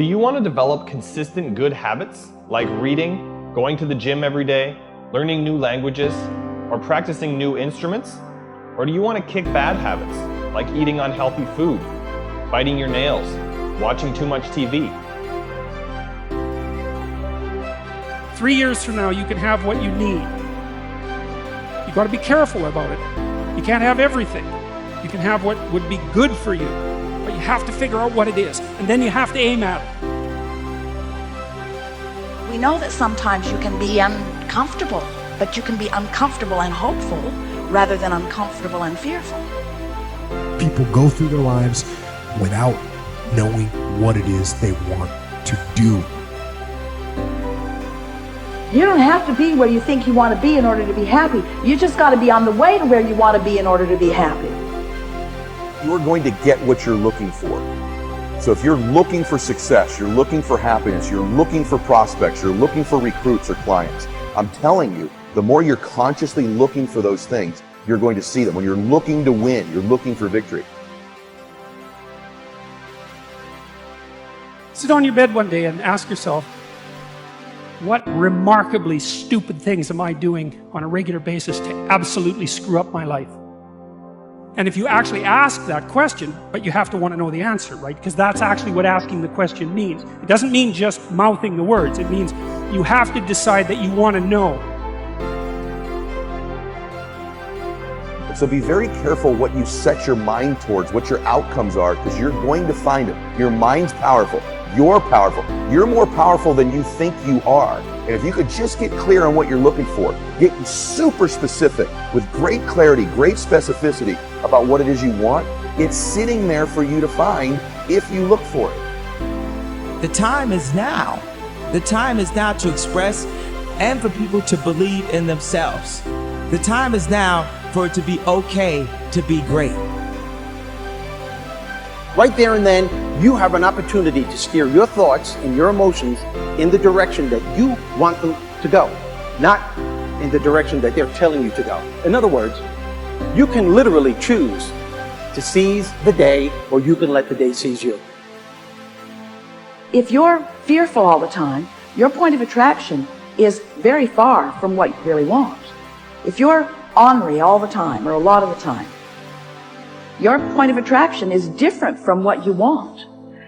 Do you want to develop consistent good habits like reading, going to the gym every day, learning new languages, or practicing new instruments? Or do you want to kick bad habits like eating unhealthy food, biting your nails, watching too much TV? 3 years from now, you can have what you need. You got to be careful about it. You can't have everything. You can have what would be good for you, but you have to figure out what it is, and then you have to aim at it. We know that sometimes you can be uncomfortable, but you can be uncomfortable and hopeful rather than uncomfortable and fearful. People go through their lives without knowing what it is they want to do. You don't have to be where you think you want to be in order to be happy. You just got to be on the way to where you want to be in order to be happy. You're going to get what you're looking for. So if you're looking for success, you're looking for happiness, you're looking for prospects, you're looking for recruits or clients, I'm telling you, the more you're consciously looking for those things, you're going to see them. When you're looking to win, you're looking for victory. Sit on your bed one day and ask yourself, what remarkably stupid things am I doing on a regular basis to absolutely screw up my life? And if you actually ask that question, but you have to want to know the answer, right? Because that's actually what asking the question means. It doesn't mean just mouthing the words. It means you have to decide that you want to know. So be very careful what you set your mind towards, what your outcomes are, because you're going to find them. Your mind's powerful. You're powerful. You're more powerful than you think you are. And if you could just get clear on what you're looking for, get super specific with great clarity, great specificity about what it is you want, it's sitting there for you to find if you look for it. The time is now. The time is now to express and for people to believe in themselves. The time is now for it to be okay to be great. Right there and then, you have an opportunity to steer your thoughts and your emotions in the direction that you want them to go, not in the direction that they're telling you to go. In other words, you can literally choose to seize the day, or you can let the day seize you. If you're fearful all the time, your point of attraction is very far from what you really want. If you're ornery all the time, or a lot of the time, your point of attraction is different from what you want.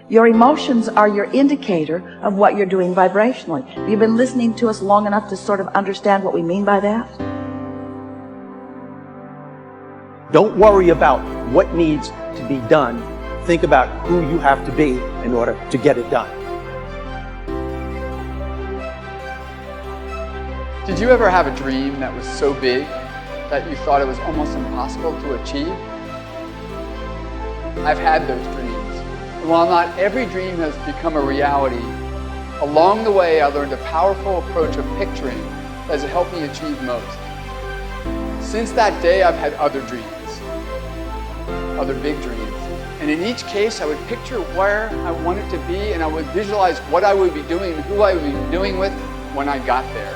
Your emotions are your indicator of what you're doing vibrationally. Have you been listening to us long enough to sort of understand what we mean by that? Don't worry about what needs to be done. Think about who you have to be in order to get it done. Did you ever have a dream that was so big that you thought it was almost impossible to achieve? I've had those dreams. And while not every dream has become a reality, along the way I learned a powerful approach of picturing that has helped me achieve most. Since that day, I've had other dreams, other big dreams. And in each case, I would picture where I wanted to be, and I would visualize what I would be doing and who I would be doing with when I got there.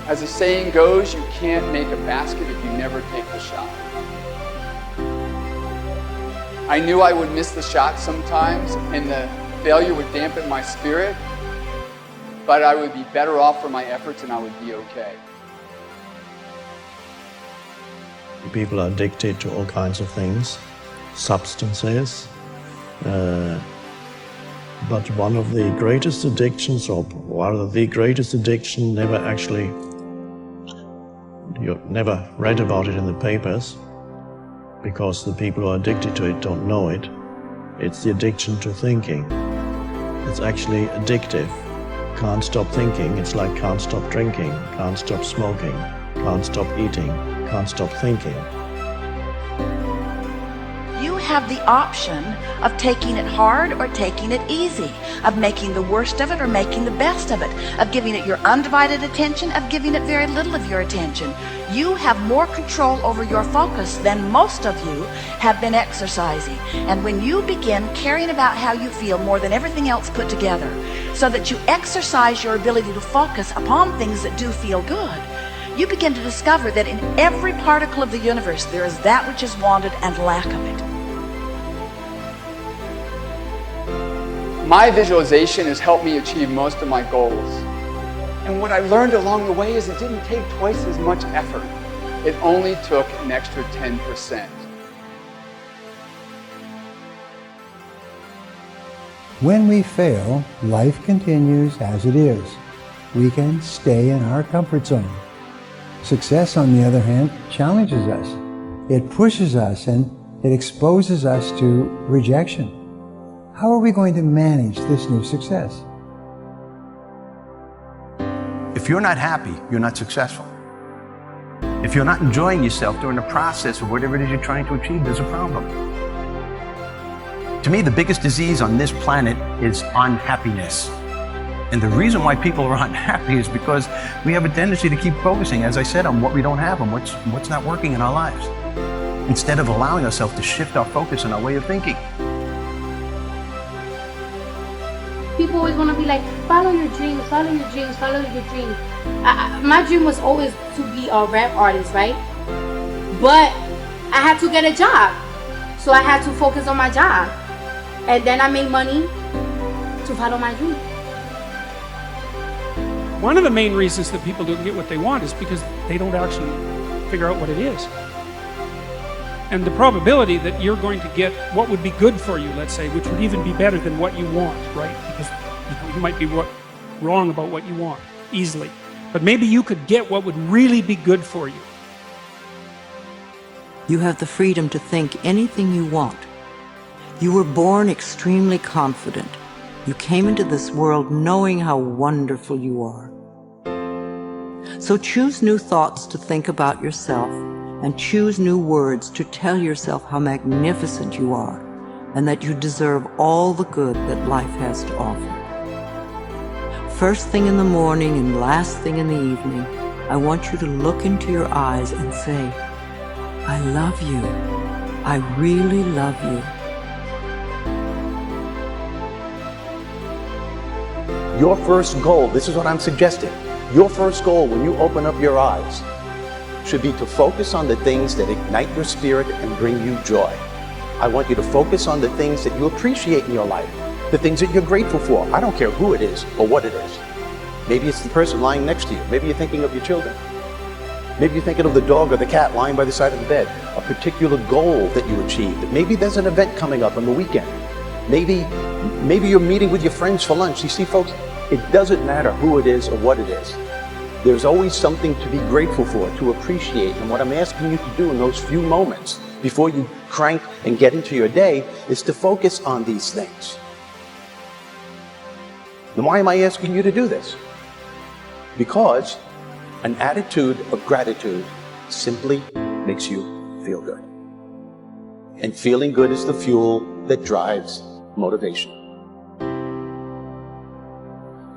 As the saying goes, you can't make a basket if you never take the shot. I knew I would miss the shot sometimes, and the failure would dampen my spirit, but I would be better off for my efforts and I would be okay. People are addicted to all kinds of things, substances, but one of the greatest addictions, or rather the greatest addiction, you never read about it in the papers, because the people who are addicted to it don't know it. It's the addiction to thinking. It's actually addictive. Can't stop thinking. It's like can't stop drinking, can't stop smoking, can't stop eating, can't stop thinking. You have the option of taking it hard or taking it easy, of making the worst of it or making the best of it, of giving it your undivided attention, of giving it very little of your attention. You have more control over your focus than most of you have been exercising. And when you begin caring about how you feel more than everything else put together, so that you exercise your ability to focus upon things that do feel good, you begin to discover that in every particle of the universe there is that which is wanted and lack of it. My visualization has helped me achieve most of my goals. And what I learned along the way is it didn't take twice as much effort. It only took an extra 10%. When we fail, life continues as it is. We can stay in our comfort zone. Success, on the other hand, challenges us. It pushes us and it exposes us to rejection. How are we going to manage this new success? If you're not happy, you're not successful. If you're not enjoying yourself during the process of whatever it is you're trying to achieve, there's a problem. To me, the biggest disease on this planet is unhappiness. And the reason why people are unhappy is because we have a tendency to keep focusing, as I said, on what we don't have, on what's not working in our lives, instead of allowing ourselves to shift our focus and our way of thinking. People always want to be like, follow your dreams, follow your dreams, follow your dreams. My dream was always to be a rap artist, right? But I had to get a job. So I had to focus on my job. And then I made money to follow my dream. One of the main reasons that people don't get what they want is because they don't actually figure out what it is. And the probability that you're going to get what would be good for you, let's say, which would even be better than what you want, right? Because you might be wrong about what you want easily. But maybe you could get what would really be good for you. You have the freedom to think anything you want. You were born extremely confident. You came into this world knowing how wonderful you are. So choose new thoughts to think about yourself, and choose new words to tell yourself how magnificent you are, and that you deserve all the good that life has to offer. First thing in the morning and last thing in the evening, I want you to look into your eyes and say, I love you. I really love you. Your first goal, this is what I'm suggesting, your first goal when you open up your eyes should be to focus on the things that ignite your spirit and bring you joy. I want you to focus on the things that you appreciate in your life, the things that you're grateful for. I don't care who it is or what it is. Maybe it's the person lying next to you. Maybe you're thinking of your children. Maybe you're thinking of the dog or the cat lying by the side of the bed, a particular goal that you achieved. Maybe there's an event coming up on the weekend. Maybe you're meeting with your friends for lunch. You see, folks, it doesn't matter who it is or what it is. There's always something to be grateful for, to appreciate. And what I'm asking you to do in those few moments before you crank and get into your day is to focus on these things. And why am I asking you to do this? Because an attitude of gratitude simply makes you feel good. And feeling good is the fuel that drives motivation.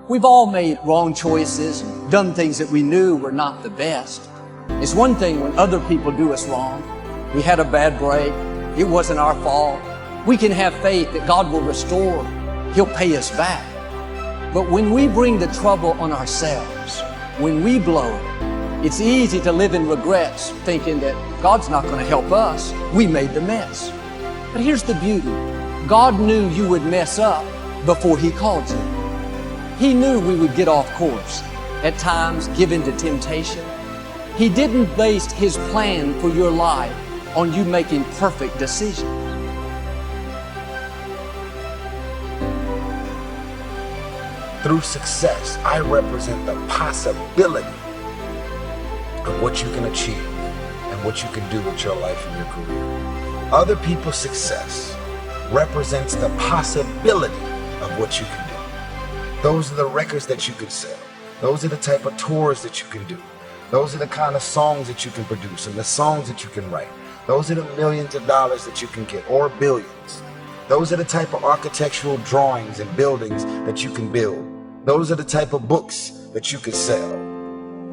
We've all made wrong choices, done things that we knew were not the best. It's one thing when other people do us wrong. We had a bad break. It wasn't our fault. We can have faith that God will restore. He'll pay us back. But when we bring the trouble on ourselves, when we blow it, it's easy to live in regrets, thinking that God's not going to help us. We made the mess. But here's the beauty. God knew you would mess up before He called you. He knew we would get off course, at times give in to temptation. He didn't base His plan for your life on you making perfect decisions. Through success, I represent the possibility of what you can achieve and what you can do with your life and your career. Other people's success represents the possibility of what you can do. Those are the records that you can sell. Those are the type of tours that you can do. Those are the kind of songs that you can produce and the songs that you can write. Those are the millions of dollars that you can get, or billions. Those are the type of architectural drawings and buildings that you can build. Those are the type of books that you can sell.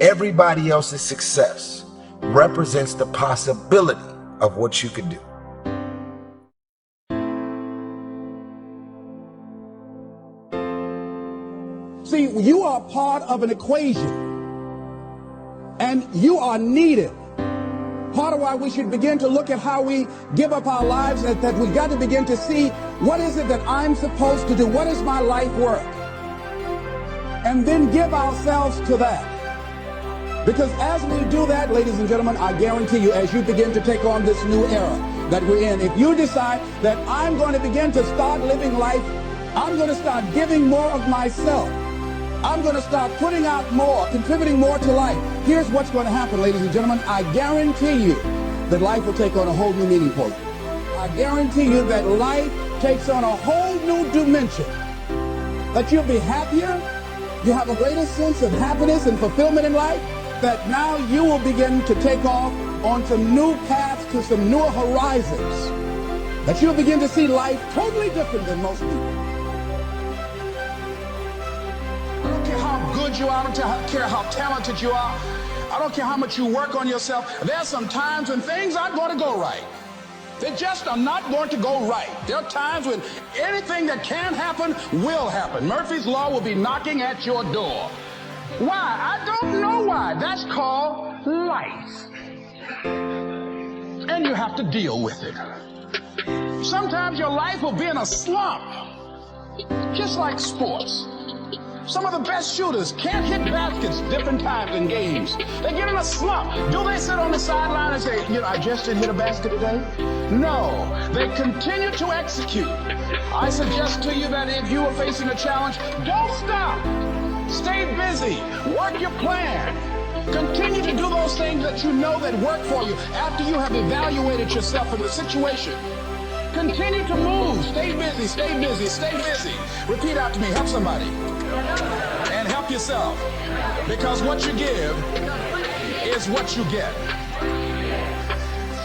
Everybody else's success represents the possibility of what you can do. See, you are part of an equation, and you are needed Part of why we should begin to look at how we give up our lives, that we've got to begin to see what is it that I'm supposed to do? What is my life work? And then give ourselves to that. Because as we do that, ladies and gentlemen, I guarantee you, as you begin to take on this new era that we're in, if you decide that I'm going to begin to start living life, I'm going to start giving more of myself, I'm going to start putting out more, contributing more to life, here's what's going to happen, ladies and gentlemen. I guarantee you that life will take on a whole new meaning for you. I guarantee you that life takes on a whole new dimension, that you'll be happier, you have a greater sense of happiness and fulfillment in life, that now you will begin to take off on some new paths to some newer horizons, that you'll begin to see life totally different than most people. I don't care how good you are, I don't care how talented you are, I don't care how much you work on yourself. There's some times when things aren't going to go right. They just are not going to go right. There are times when anything that can happen will happen. Murphy's Law will be knocking at your door. Why? I don't know why. That's called life. And you have to deal with it. Sometimes your life will be in a slump, just like sports. Some of the best shooters can't hit baskets different times in games. They get in a slump. Do they sit on the sideline and say, I just didn't hit a basket today? No, they continue to execute. I suggest to you that if you are facing a challenge, don't stop. Stay busy. Work your plan. Continue to do those things that you know that work for you after you have evaluated yourself in the situation. Continue to move. Stay busy, stay busy, stay busy. Repeat out to me. Help somebody. And help yourself. Because what you give is what you get.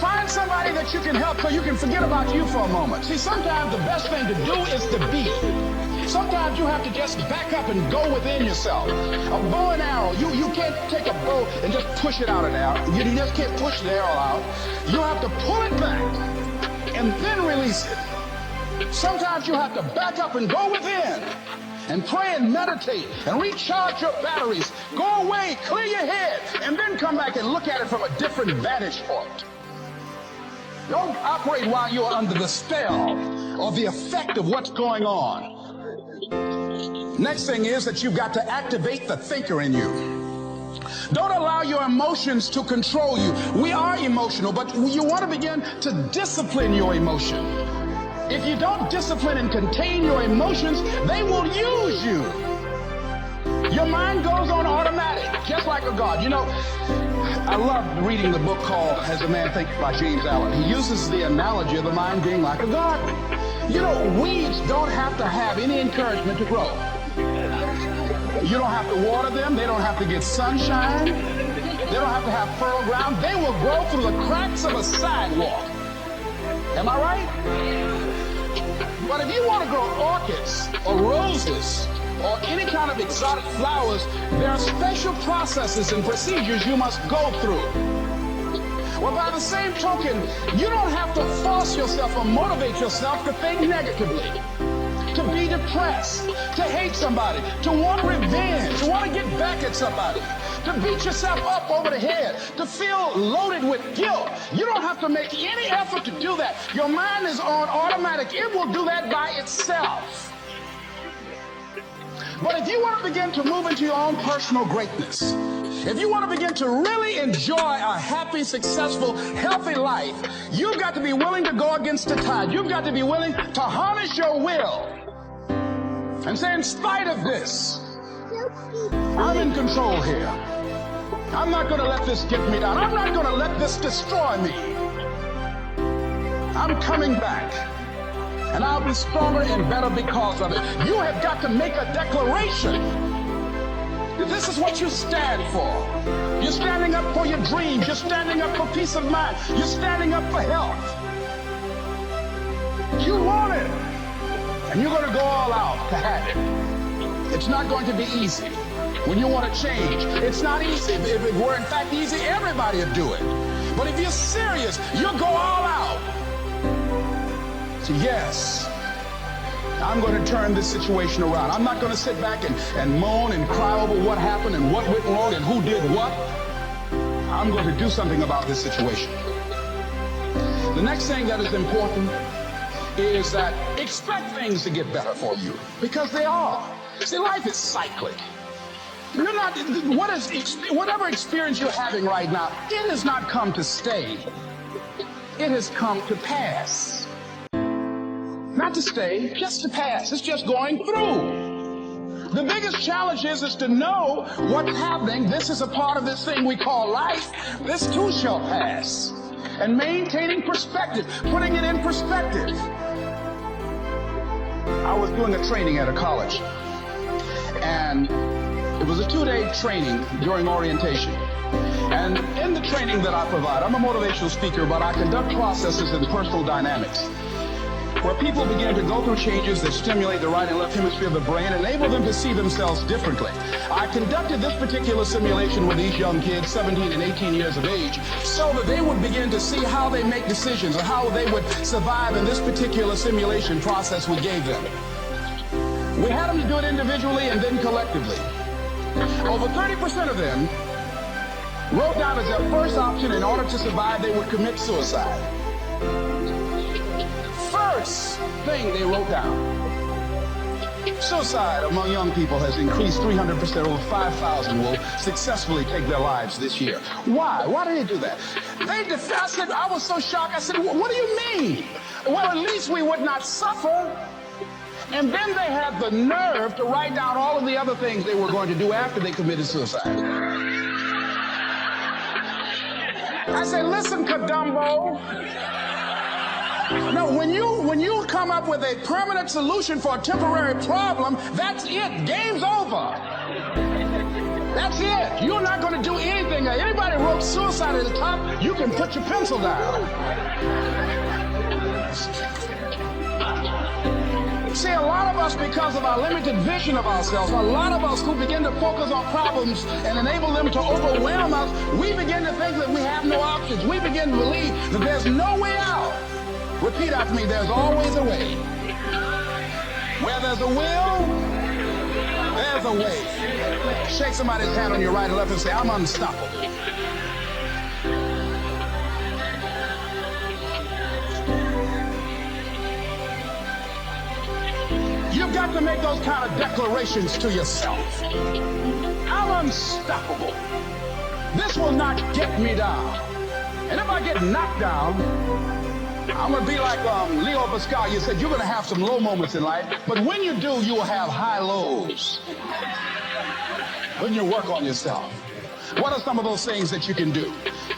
Find somebody that you can help so you can forget about you for a moment. See, sometimes the best thing to do is to be. Sometimes you have to just back up and go within yourself. A bow and arrow, you can't take a bow and just push it out an arrow. You just can't push the arrow out. You have to pull it back and then release it. Sometimes you have to back up and go within and pray and meditate and recharge your batteries. Go away, clear your head, and then come back and look at it from a different vantage point. Don't operate while you're under the spell or the effect of what's going on. Next thing is that you've got to activate the thinker in you. Don't allow your emotions to control you. We are emotional, but you want to begin to discipline your emotion. If you don't discipline and contain your emotions, they will use you. Your mind goes on automatic, just like a god. I love reading the book called As a Man Thinketh by James Allen. He uses the analogy of the mind being like a garden. Weeds don't have to have any encouragement to grow. You don't have to water them. They don't have to get sunshine. They don't have to have fertile ground. They will grow through the cracks of a sidewalk. Am I right? But if you want to grow orchids or roses or any kind of exotic flowers, there are special processes and procedures you must go through. Well, by the same token, you don't have to force yourself or motivate yourself to think negatively, to be depressed, to hate somebody, to want revenge, to want to get back at somebody, to beat yourself up over the head, to feel loaded with guilt. You don't have to make any effort to do that. Your mind is on automatic. It will do that by itself. But if you want to begin to move into your own personal greatness, if you want to begin to really enjoy a happy, successful, healthy life, you've got to be willing to go against the tide. You've got to be willing to harness your will and say, in spite of this, I'm in control here. I'm not going to let this get me down. I'm not going to let this destroy me. I'm coming back. And I'll be stronger and better because of it. You have got to make a declaration. This is what you stand for. You're standing up for your dreams. You're standing up for peace of mind. You're standing up for health. You want it. And you're going to go all out to have it. It's not going to be easy. When you want to change, it's not easy. If it were in fact easy, everybody would do it. But if you're serious, you'll go all out. So yes, I'm going to turn this situation around. I'm not going to sit back and moan and cry over what happened and what went wrong and who did what. I'm going to do something about this situation. The next thing that is important is that expect things to get better for you, because they are. See, life is cyclic. You're not, whatever experience you're having right now, it has not come to stay. It has come to pass. Not to stay, just to pass. It's just going through. The biggest challenge is to know what's happening. This is a part of this thing we call life. This too shall pass. And maintaining perspective, putting it in perspective. I was doing a training at a college, and it was a 2-day training during orientation. And in the training that I provide, I'm a motivational speaker, but I conduct processes in personal dynamics, where people begin to go through changes that stimulate the right and left hemisphere of the brain, enable them to see themselves differently. I conducted this particular simulation with these young kids, 17 and 18 years of age, so that they would begin to see how they make decisions, or how they would survive in this particular simulation process we gave them. We had them to do it individually and then collectively. Over 30% of them wrote down as their first option, in order to survive, they would commit suicide. First thing they wrote down. Suicide among young people has increased 300%. Over 5,000 will successfully take their lives this year. Why? Why do they do that? I said, I was so shocked. I said, what do you mean? Well, at least we would not suffer. And then they had the nerve to write down all of the other things they were going to do after they committed suicide. I said, listen, Kadumbo. No, when you come up with a permanent solution for a temporary problem, that's it. Game's over. That's it. You're not going to do anything. Anybody wrote suicide at the top, you can put your pencil down. See, a lot of us, because of our limited vision of ourselves, a lot of us who begin to focus on problems and enable them to overwhelm us, we begin to think that we have no options. We begin to believe that there's no way out. Repeat after me, there's always a way. Where there's a will, there's a way. Shake somebody's hand on your right and left and say, I'm unstoppable. You've got to make those kind of declarations to yourself. I'm unstoppable. This will not get me down. And if I get knocked down, I'm going to be like Leo Pascal. You said you're going to have some low moments in life, but when you do, you will have high lows. When you work on yourself. What are some of those things that you can do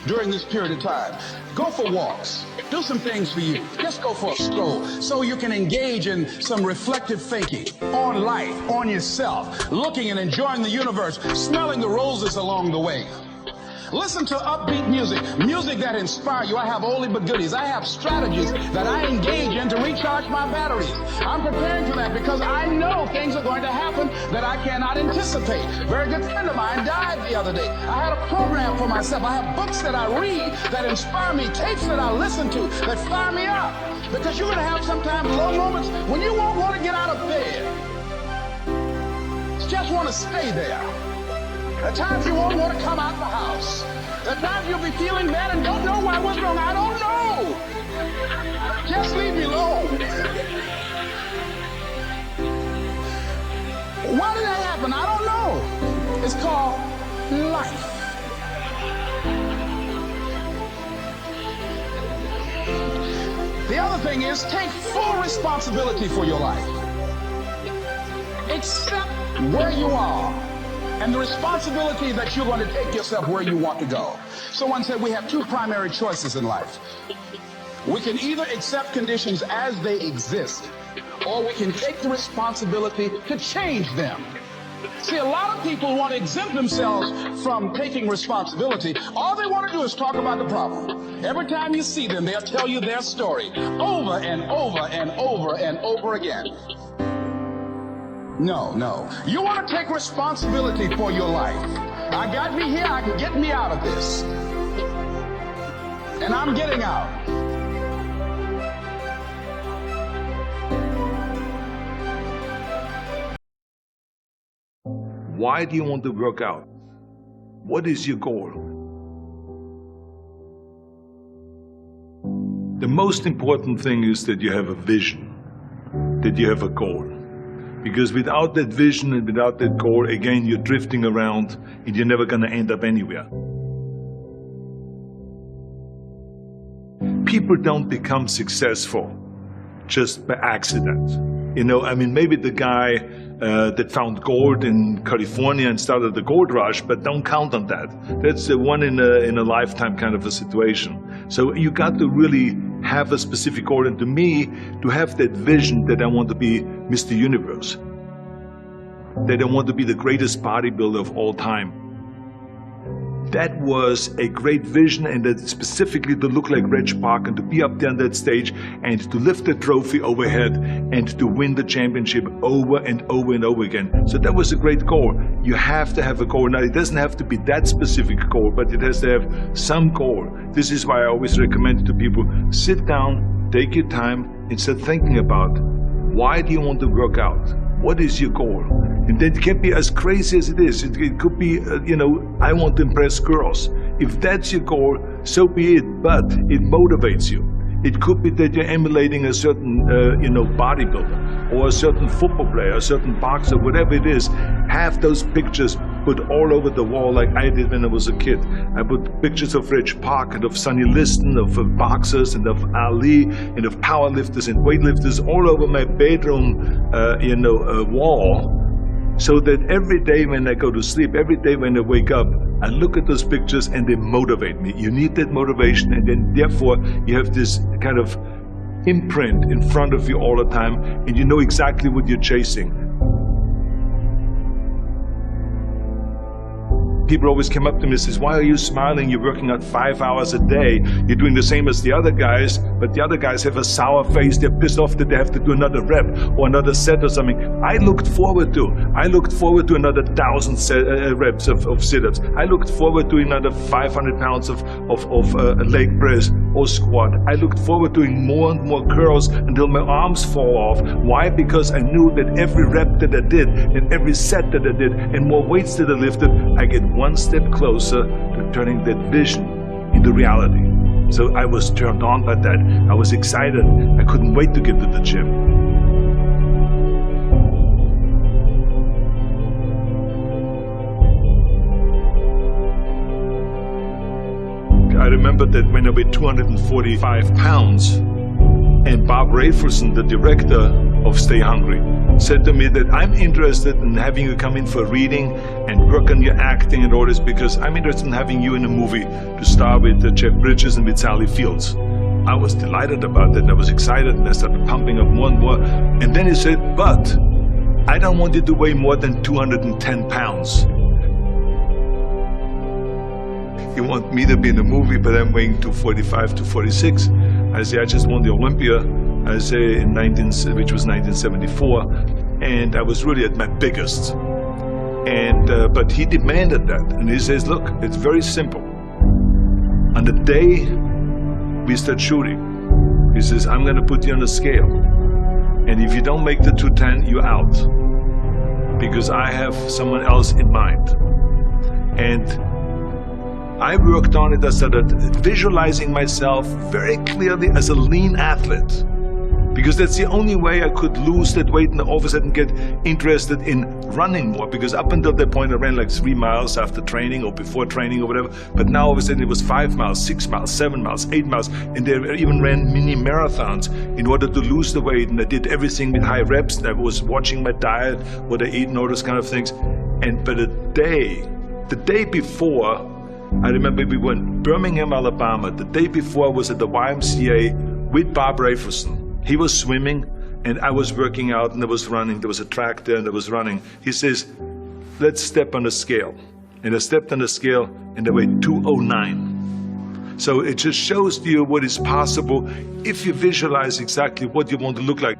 during this period of time? Go for walks. Do some things for you. Just go for a stroll so you can engage in some reflective thinking on life, on yourself, looking and enjoying the universe, smelling the roses along the way. Listen to upbeat music, music that inspires you. I have oldie but goodies. I have strategies that I engage in to recharge my batteries. I'm preparing for that because I know things are going to happen that I cannot anticipate. A very good friend of mine died the other day. I had a program for myself. I have books that I read that inspire me, tapes that I listen to that fire me up. Because you're going to have sometimes low moments when you won't want to get out of bed. You just want to stay there. At times you won't want to come out the house. At times you'll be feeling bad and don't know why, what's wrong. I don't know. Just leave me alone. Why did that happen? I don't know. It's called life. The other thing is take full responsibility for your life. Accept where you are and the responsibility that you're going to take yourself where you want to go. Someone said we have two primary choices in life. We can either accept conditions as they exist, or we can take the responsibility to change them. See, a lot of people want to exempt themselves from taking responsibility. All they want to do is talk about the problem. Every time you see them, they'll tell you their story over and over and over and over again. No. You want to take responsibility for your life. I got me here, I can get me out of this. And I'm getting out. Why do you want to work out? What is your goal? The most important thing is that you have a vision, that you have a goal. Because without that vision and without that goal, again, you're drifting around and you're never going to end up anywhere. People don't become successful just by accident. You know, I mean, maybe the guy that found gold in California and started the gold rush, but don't count on that. That's the one in a lifetime kind of a situation. So you got to really have a specific goal. And to me, to have that vision that I want to be Mr. Universe, that I want to be the greatest bodybuilder of all time, that was a great vision, and that specifically to look like Reg Park and to be up there on that stage and to lift the trophy overhead and to win the championship over and over and over again. So that was a great goal. You have to have a goal. Now, it doesn't have to be that specific goal, but it has to have some goal. This is why I always recommend to people, sit down, take your time, and start thinking about, why do you want to work out? What is your goal? And that can be as crazy as it is. It could be, I want to impress girls. If that's your goal, so be it, but it motivates you. It could be that you're emulating a certain, bodybuilder or a certain football player, a certain boxer, whatever it is. Have those pictures put all over the wall like I did when I was a kid. I put pictures of Reg Park and of Sonny Liston, of boxers and of Ali and of powerlifters and weightlifters all over my bedroom, wall. So that every day when I go to sleep, every day when I wake up, I look at those pictures and they motivate me. You need that motivation, and then therefore you have this kind of imprint in front of you all the time, and you know exactly what you're chasing. People always come up to me and says, why are you smiling? You're working out 5 hours a day. You're doing the same as the other guys, but the other guys have a sour face. They're pissed off that they have to do another rep or another set or something. I looked forward to another 1,000 reps of sit-ups. I looked forward to another 500 pounds of leg press or squat. I looked forward to doing more and more curls until my arms fall off. Why? Because I knew that every rep that I did and every set that I did and more weights that I lifted, I get one step closer to turning that vision into reality. So I was turned on by that. I was excited. I couldn't wait to get to the gym. I remember that when I weighed 245 pounds, and Bob Rafelson, the director of Stay Hungry, said to me that I'm interested in having you come in for a reading and work on your acting and all this, because I'm interested in having you in a movie to star with Jeff Bridges and with Sally Fields. I was delighted about that, and I was excited, and I started pumping up more and more. And then he said, but I don't want you to weigh more than 210 pounds. You want me to be in a movie, but I'm weighing 245, 246. I say, I just won the Olympia, I say, which was 1974, and I was really at my biggest. And but he demanded that, and he says, look, it's very simple. On the day we start shooting, he says, I'm going to put you on a scale, and if you don't make the 210, you're out, because I have someone else in mind. And I worked on it. I started visualizing myself very clearly as a lean athlete, because that's the only way I could lose that weight and all of a sudden get interested in running more, because up until that point I ran like 3 miles after training or before training or whatever, but now all of a sudden it was 5 miles, 6 miles, 7 miles, 8 miles, and they even ran mini marathons in order to lose the weight, and I did everything with high reps, and I was watching my diet, what I eat and all those kind of things. But the day before, I remember we were in Birmingham, Alabama. The day before I was at the YMCA with Bob Rafelson. He was swimming and I was working out, and I was running. There was a track there and I was running. He says, let's step on the scale. And I stepped on the scale and I weighed 209. So it just shows to you what is possible if you visualize exactly what you want to look like.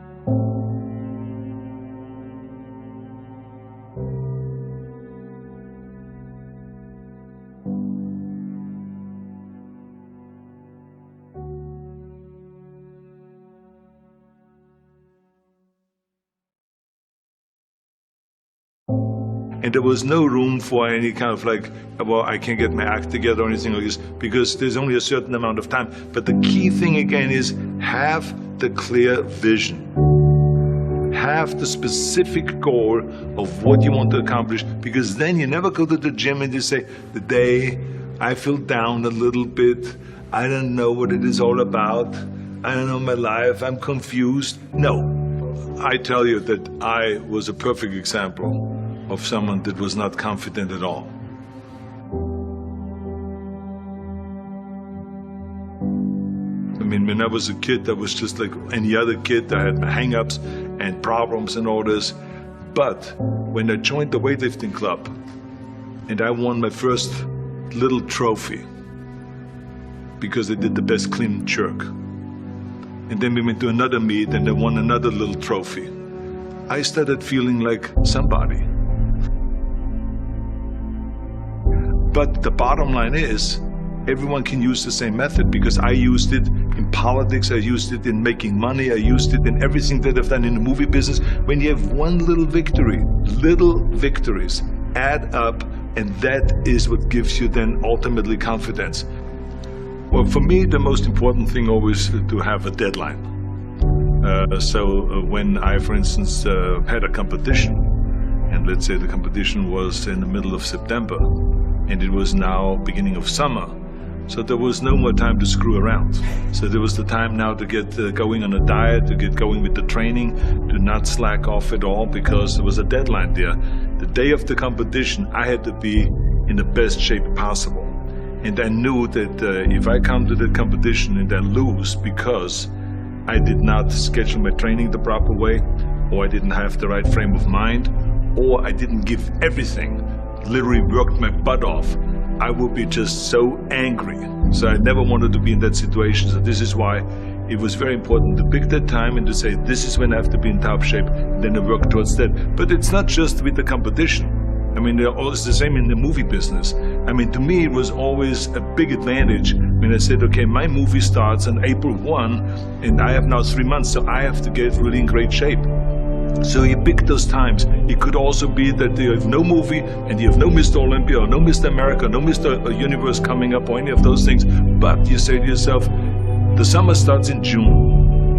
And there was no room for any kind of like, well, I can't get my act together or anything like this, because there's only a certain amount of time. But the key thing again is have the clear vision. Have the specific goal of what you want to accomplish, because then you never go to the gym and you say, the day I feel down a little bit, I don't know what it is all about, I don't know my life, I'm confused. No, I tell you that I was a perfect example of someone that was not confident at all. I mean, when I was a kid, I was just like any other kid. I had my hang-ups and problems and all this. But when I joined the weightlifting club and I won my first little trophy because I did the best clean and jerk, and then we went to another meet and I won another little trophy, I started feeling like somebody. But the bottom line is, everyone can use the same method, because I used it in politics, I used it in making money, I used it in everything that I've done in the movie business. When you have one little victory, little victories add up, and that is what gives you then ultimately confidence. Well, for me, the most important thing always is to have a deadline. So when I, for instance, had a competition, and let's say the competition was in the middle of September, and it was now beginning of summer, so there was no more time to screw around. So there was the time now to get going on a diet, to get going with the training, to not slack off at all, because there was a deadline there. The day of the competition, I had to be in the best shape possible. And I knew that if I come to the competition and I lose because I did not schedule my training the proper way, or I didn't have the right frame of mind, or I didn't give everything, literally worked my butt off, I would be just so angry. So I never wanted to be in that situation. So this is why it was very important to pick that time and to say, this is when I have to be in top shape, and then I work towards that. But it's not just with the competition. I mean, it's the same in the movie business. I mean, to me, it was always a big advantage when I said, okay, my movie starts on April 1, and I have now 3 months, so I have to get really in great shape. So you pick those times. It could also be that you have no movie and you have no Mr. Olympia or no Mr. America, no Mr. Universe coming up or any of those things. But you say to yourself, the summer starts in June.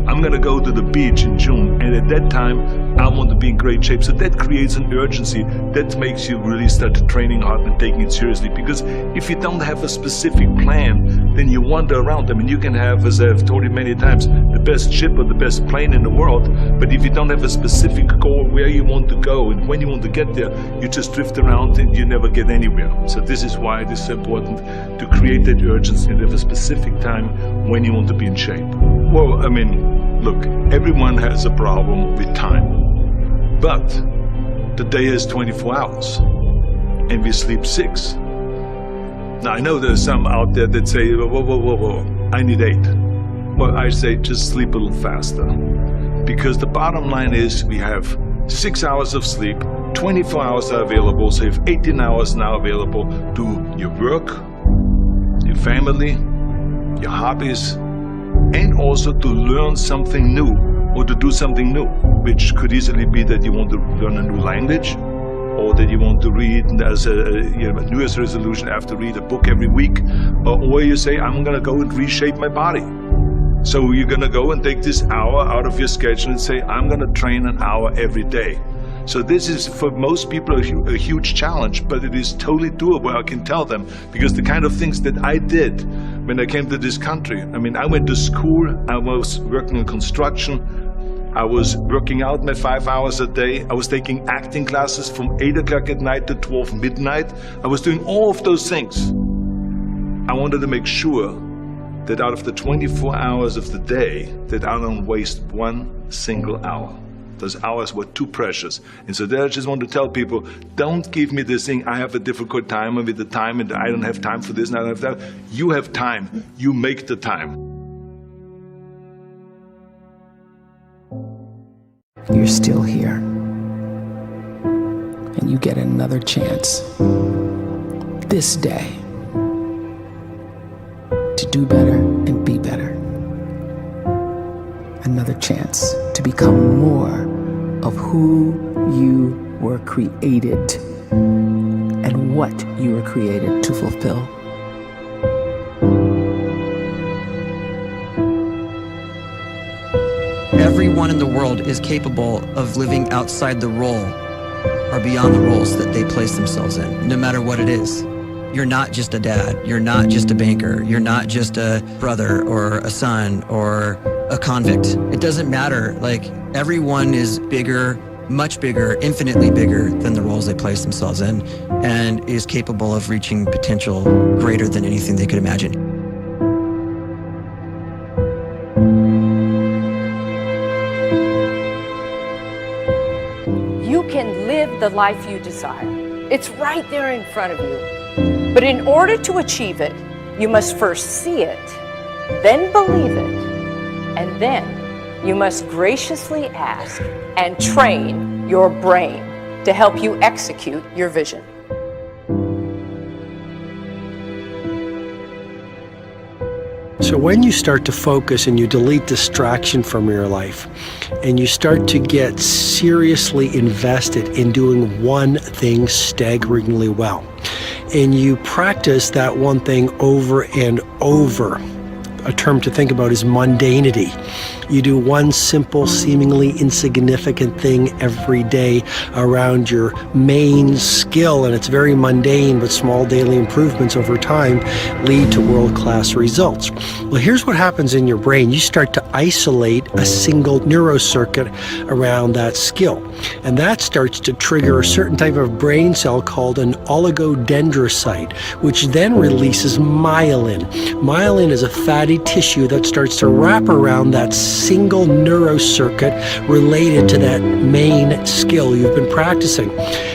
I'm gonna go to the beach in June, and at that time I want to be in great shape. So that creates an urgency that makes you really start training hard and taking it seriously. Because if you don't have a specific plan, then you wander around. I mean, you can have, as I've told you many times, the best ship or the best plane in the world, but if you don't have a specific goal where you want to go and when you want to get there, you just drift around and you never get anywhere. So this is why it is so important to create that urgency and have a specific time when you want to be in shape. Well, I mean, look, everyone has a problem with time, but the day has 24 hours and we sleep 6. Now, I know there's some out there that say, whoa, I need 8. Well, I say just sleep a little faster, because the bottom line is we have 6 hours of sleep, 24 hours are available, so you have 18 hours now available to your work, your family, your hobbies, and also to learn something new or to do something new, which could easily be that you want to learn a new language, or that you want to read as a New Year's resolution, I have to read a book every week, or you say, I'm gonna go and reshape my body. So you're gonna go and take this hour out of your schedule and say, I'm gonna train an hour every day. So this is, for most people, a huge challenge, but it is totally doable, I can tell them, because the kind of things that I did when I came to this country, I mean, I went to school, I was working in construction, I was working out my 5 hours a day, I was taking acting classes from 8 o'clock at night to 12 midnight, I was doing all of those things. I wanted to make sure that out of the 24 hours of the day, that I don't waste one single hour. Those hours were too precious. And so there I just want to tell people, don't give me this thing, I have a difficult time with the time and I don't have time for this and I don't have that. You have time, you make the time. You're still here. And you get another chance this day to do better and be better. Another chance to become more of who you were created and what you were created to fulfill. Everyone in the world is capable of living outside the role or beyond the roles that they place themselves in, no matter what it is. You're not just a dad, you're not just a banker, you're not just a brother or a son or a convict. It doesn't matter. Like, everyone is bigger, much bigger, infinitely bigger than the roles they place themselves in, and is capable of reaching potential greater than anything they could imagine. You can live the life you desire. It's right there in front of you. But in order to achieve it, you must first see it, then believe it, and then you must graciously ask and train your brain to help you execute your vision. So when you start to focus and you delete distraction from your life, and you start to get seriously invested in doing one thing staggeringly well, and you practice that one thing over and over, a term to think about is mundanity. You do one simple, seemingly insignificant thing every day around your main skill, and it's very mundane, but small daily improvements over time lead to world-class results. Well, here's what happens in your brain. You start to isolate a single neurocircuit around that skill, and that starts to trigger a certain type of brain cell called an oligodendrocyte, which then releases myelin. Myelin is a fatty tissue that starts to wrap around that single neurocircuit related to that main skill you've been practicing.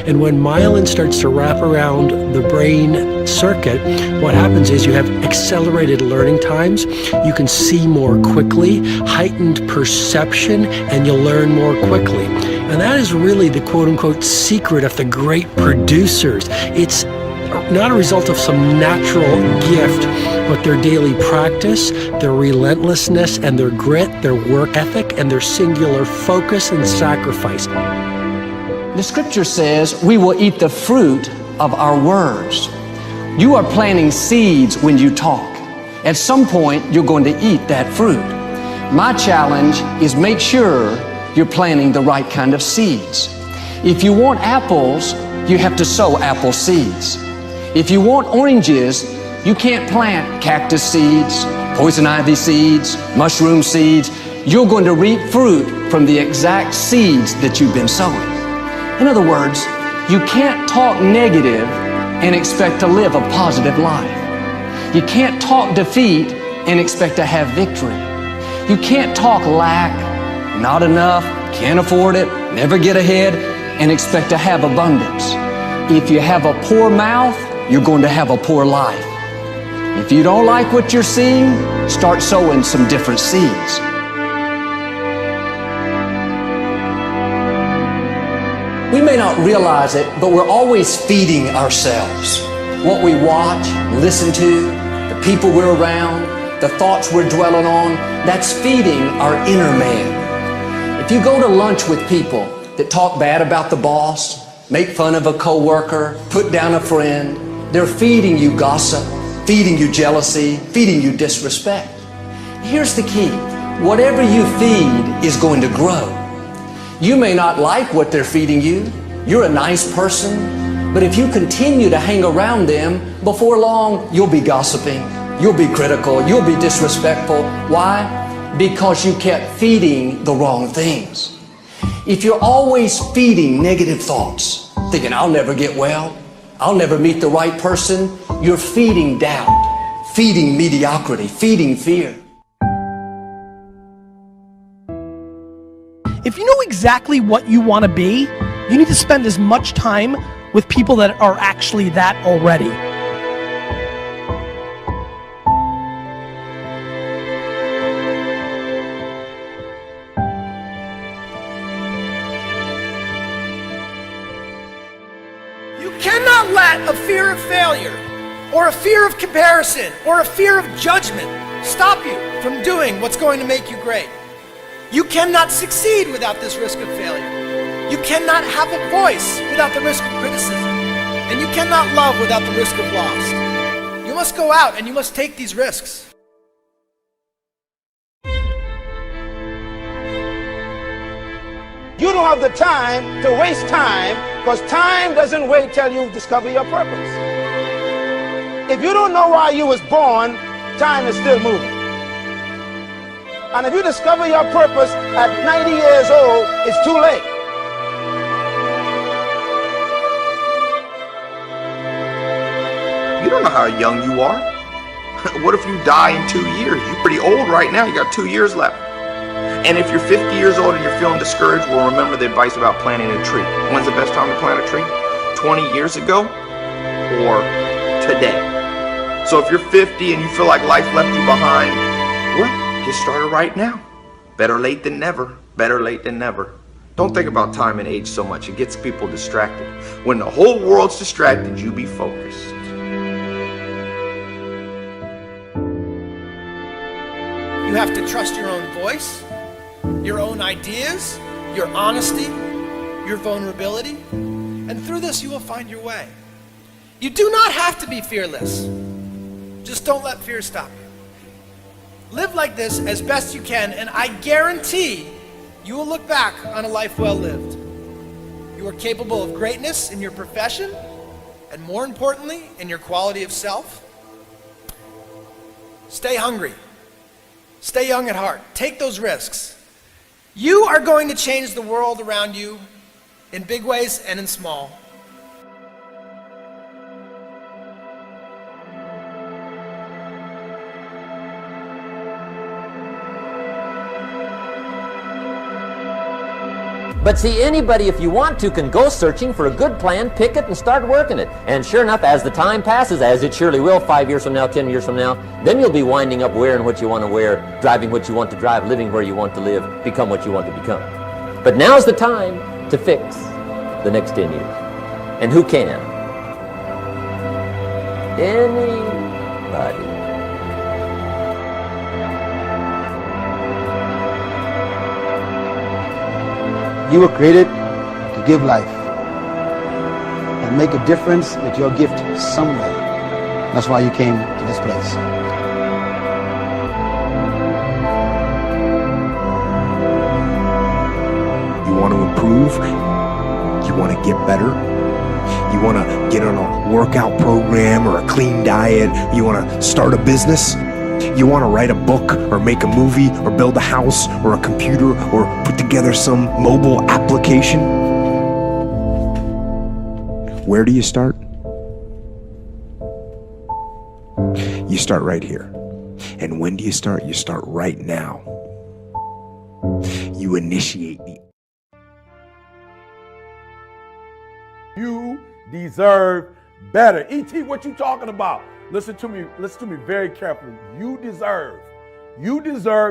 And when myelin starts to wrap around the brain circuit, what happens is you have accelerated learning times, you can see more quickly, heightened perception, and you'll learn more quickly. And that is really the quote-unquote secret of the great producers. It's not a result of some natural gift, but their daily practice, their relentlessness and their grit, their work ethic, and their singular focus and sacrifice. The scripture says we will eat the fruit of our words. You are planting seeds when you talk. At some point, you're going to eat that fruit. My challenge is make sure you're planting the right kind of seeds. If you want apples, you have to sow apple seeds. If you want oranges, you can't plant cactus seeds, poison ivy seeds, mushroom seeds. You're going to reap fruit from the exact seeds that you've been sowing. In other words, you can't talk negative and expect to live a positive life. You can't talk defeat and expect to have victory. You can't talk lack, not enough, can't afford it, never get ahead, and expect to have abundance. If you have a poor mouth, you're going to have a poor life. If you don't like what you're seeing, start sowing some different seeds. We may not realize it, but we're always feeding ourselves. What we watch, listen to, the people we're around, the thoughts we're dwelling on, that's feeding our inner man. If you go to lunch with people that talk bad about the boss, make fun of a coworker, put down a friend, they're feeding you gossip, feeding you jealousy, feeding you disrespect. Here's the key. Whatever you feed is going to grow. You may not like what they're feeding you. You're a nice person. But if you continue to hang around them, before long, you'll be gossiping. You'll be critical. You'll be disrespectful. Why? Because you kept feeding the wrong things. If you're always feeding negative thoughts, thinking, I'll never get well, I'll never meet the right person, you're feeding doubt, feeding mediocrity, feeding fear. If you know exactly what you want to be, you need to spend as much time with people that are actually that already. You cannot let a fear of failure, or a fear of comparison, or a fear of judgment stop you from doing what's going to make you great. You cannot succeed without this risk of failure. You cannot have a voice without the risk of criticism. And you cannot love without the risk of loss. You must go out and you must take these risks. You don't have the time to waste time, because time doesn't wait till you discover your purpose. If you don't know why you was born, time is still moving. And if you discover your purpose at 90 years old, it's too late. You don't know how young you are. What if you die in 2 years? You're pretty old right now. You got 2 years left. And if you're 50 years old and you're feeling discouraged, well, remember the advice about planting a tree. When's the best time to plant a tree? 20 years ago or today? So if you're 50 and you feel like life left you behind, well, get started right now. Better late than never. Better late than never. Don't think about time and age so much. It gets people distracted. When the whole world's distracted, you be focused. You have to trust your own voice, your own ideas, your honesty, your vulnerability, and through this you will find your way. You do not have to be fearless. Just don't let fear stop you. Live like this as best you can, and I guarantee you will look back on a life well lived. You are capable of greatness in your profession, and more importantly, in your quality of self. Stay hungry. Stay young at heart. Take those risks. You are going to change the world around you in big ways and in small. But see, anybody, if you want to, can go searching for a good plan, pick it, and start working it. And sure enough, as the time passes, as it surely will 5 years from now, 10 years from now, then you'll be winding up wearing what you want to wear, driving what you want to drive, living where you want to live, become what you want to become. But now's the time to fix the next 10 years. And who can? Anybody. You were created to give life and make a difference with your gift somewhere. That's why you came to this place. You want to improve? You want to get better? You want to get on a workout program or a clean diet? You want to start a business? You want to write a book or make a movie or build a house or a computer or put together some mobile application? Where do you start? You start right here. And when do you start? You start right now. You initiate the... You deserve better. E.T., what you talking about? Listen to me very carefully. You deserve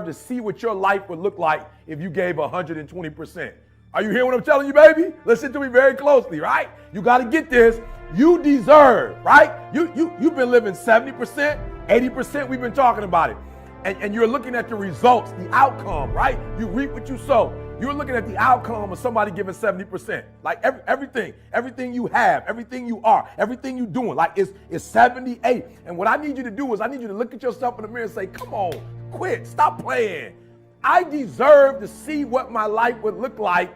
to see what your life would look like if you gave 120%. Are you hearing what I'm telling you, baby? Listen to me very closely, right? You got to get this. You deserve, right? You've been living 70%, 80%, we've been talking about it. And you're looking at the results, the outcome, right? You reap what you sow. You're looking at the outcome of somebody giving 70%. Like everything you have, everything you are, everything you're doing, like it's 78. And what I need you to do is I need you to look at yourself in the mirror and say, come on, quit, stop playing. I deserve to see what my life would look like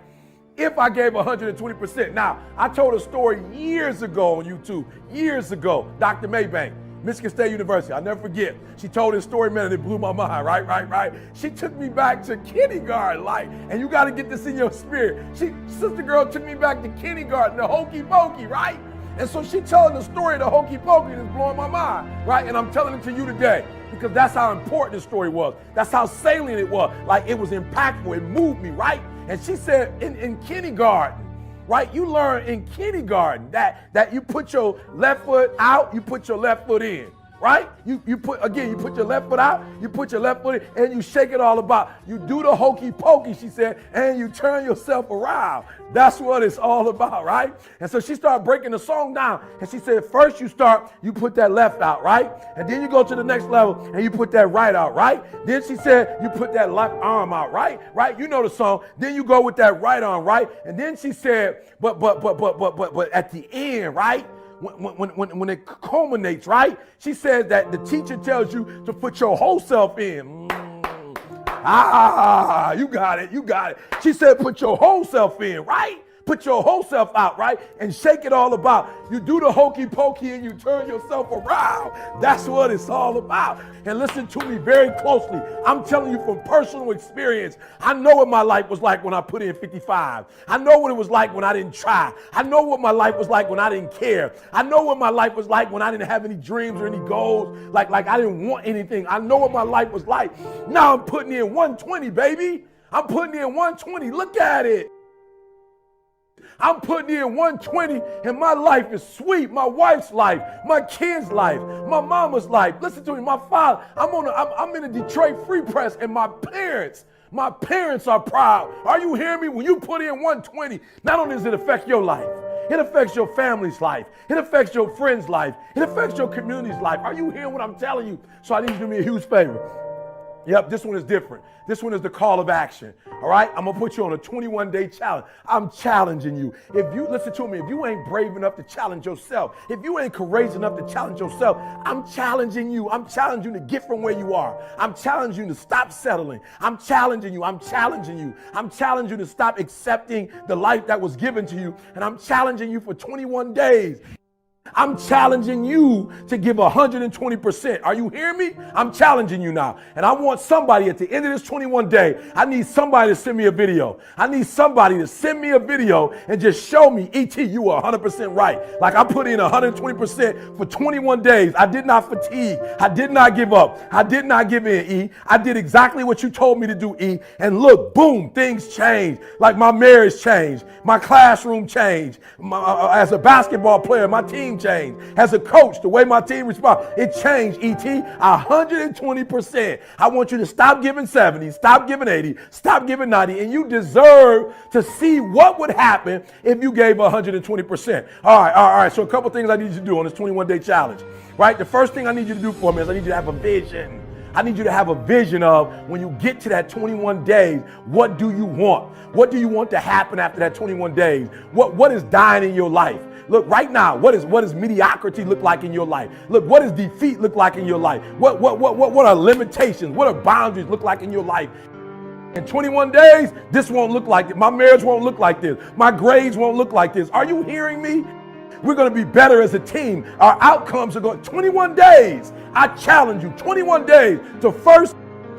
if I gave 120%. Now, I told a story years ago on YouTube, years ago, Dr. Maybank, Michigan State University. I'll never forget. She told this story, man, and it blew my mind, right? She took me back to kindergarten, and you got to get this in your spirit. Sister girl took me back to kindergarten, the hokey pokey, right? And so she telling the story of the hokey pokey and it's blowing my mind, right? And I'm telling it to you today because that's how important the story was. That's how salient it was. Like it was impactful. It moved me, right? And she said in kindergarten, right? You learn in kindergarten that you put your left foot out, you put your left foot in, right? You put your left foot out, you put your left foot in, and you shake it all about. You do the hokey pokey, she said, and you turn yourself around. That's what it's all about, right? And so she started breaking the song down, and she said, first you put that left out, right? And then you go to the next level, and you put that right out, right? Then she said, you put that left arm out, right? Right? You know the song. Then you go with that right arm, right? And then she said, but at the end, right? when it culminates, right? She says that the teacher tells you to put your whole self in. You got it, you got it. She said put your whole self in, right? Put your whole self out, right? And shake it all about. You do the hokey pokey and you turn yourself around. That's what it's all about. And listen to me very closely. I'm telling you from personal experience. I know what my life was like when I put in 55. I know what it was like when I didn't try. I know what my life was like when I didn't care. I know what my life was like when I didn't have any dreams or any goals. Like I didn't want anything. I know what my life was like. Now I'm putting in 120, baby. I'm putting in 120. Look at it. I'm putting in 120 and my life is sweet. My wife's life, my kids' life, my mama's life. Listen to me, my father. I'm in a Detroit Free Press and my parents are proud. Are you hearing me? When you put in 120, not only does it affect your life, it affects your family's life. It affects your friend's life. It affects your community's life. Are you hearing what I'm telling you? So I need you to do me a huge favor. Yep, this one is different. This one is the call of action. All right, I'm gonna put you on a 21-day challenge. I'm challenging you. If you listen to me, if you ain't brave enough to challenge yourself, if you ain't courageous enough to challenge yourself, I'm challenging you. I'm challenging you to get from where you are. I'm challenging you to stop settling. I'm challenging you. I'm challenging you. I'm challenging you to stop accepting the life that was given to you. And I'm challenging you for 21 days. I'm challenging you to give 120%. Are you hearing me? I'm challenging you now. And I want somebody at the end of this 21 day, I need somebody to send me a video. I need somebody to send me a video and just show me, E.T., you were 100% right. Like I put in 120% for 21 days. I did not fatigue. I did not give up. I did not give in, E. I did exactly what you told me to do, E. And look, boom, things changed. Like my marriage changed. My classroom changed. As a basketball player, my team changed. As a coach, the way my team responds, it changed, E.T. 120%. I want you to stop giving 70, stop giving 80, stop giving 90, and you deserve to see what would happen if you gave 120%. All right. So a couple things I need you to do on this 21-day challenge, right? The first thing I need you to do for me is I need you to have a vision. I need you to have a vision of when you get to that 21 days, what do you want? What do you want to happen after that 21 days? What is dying in your life? Look, right now, what does mediocrity look like in your life? Look, what does defeat look like in your life? What are limitations? What are boundaries look like in your life? In 21 days, this won't look like it. My marriage won't look like this. My grades won't look like this. Are you hearing me? We're going to be better as a team. Our outcomes are going 21 days. I challenge you, 21 days to first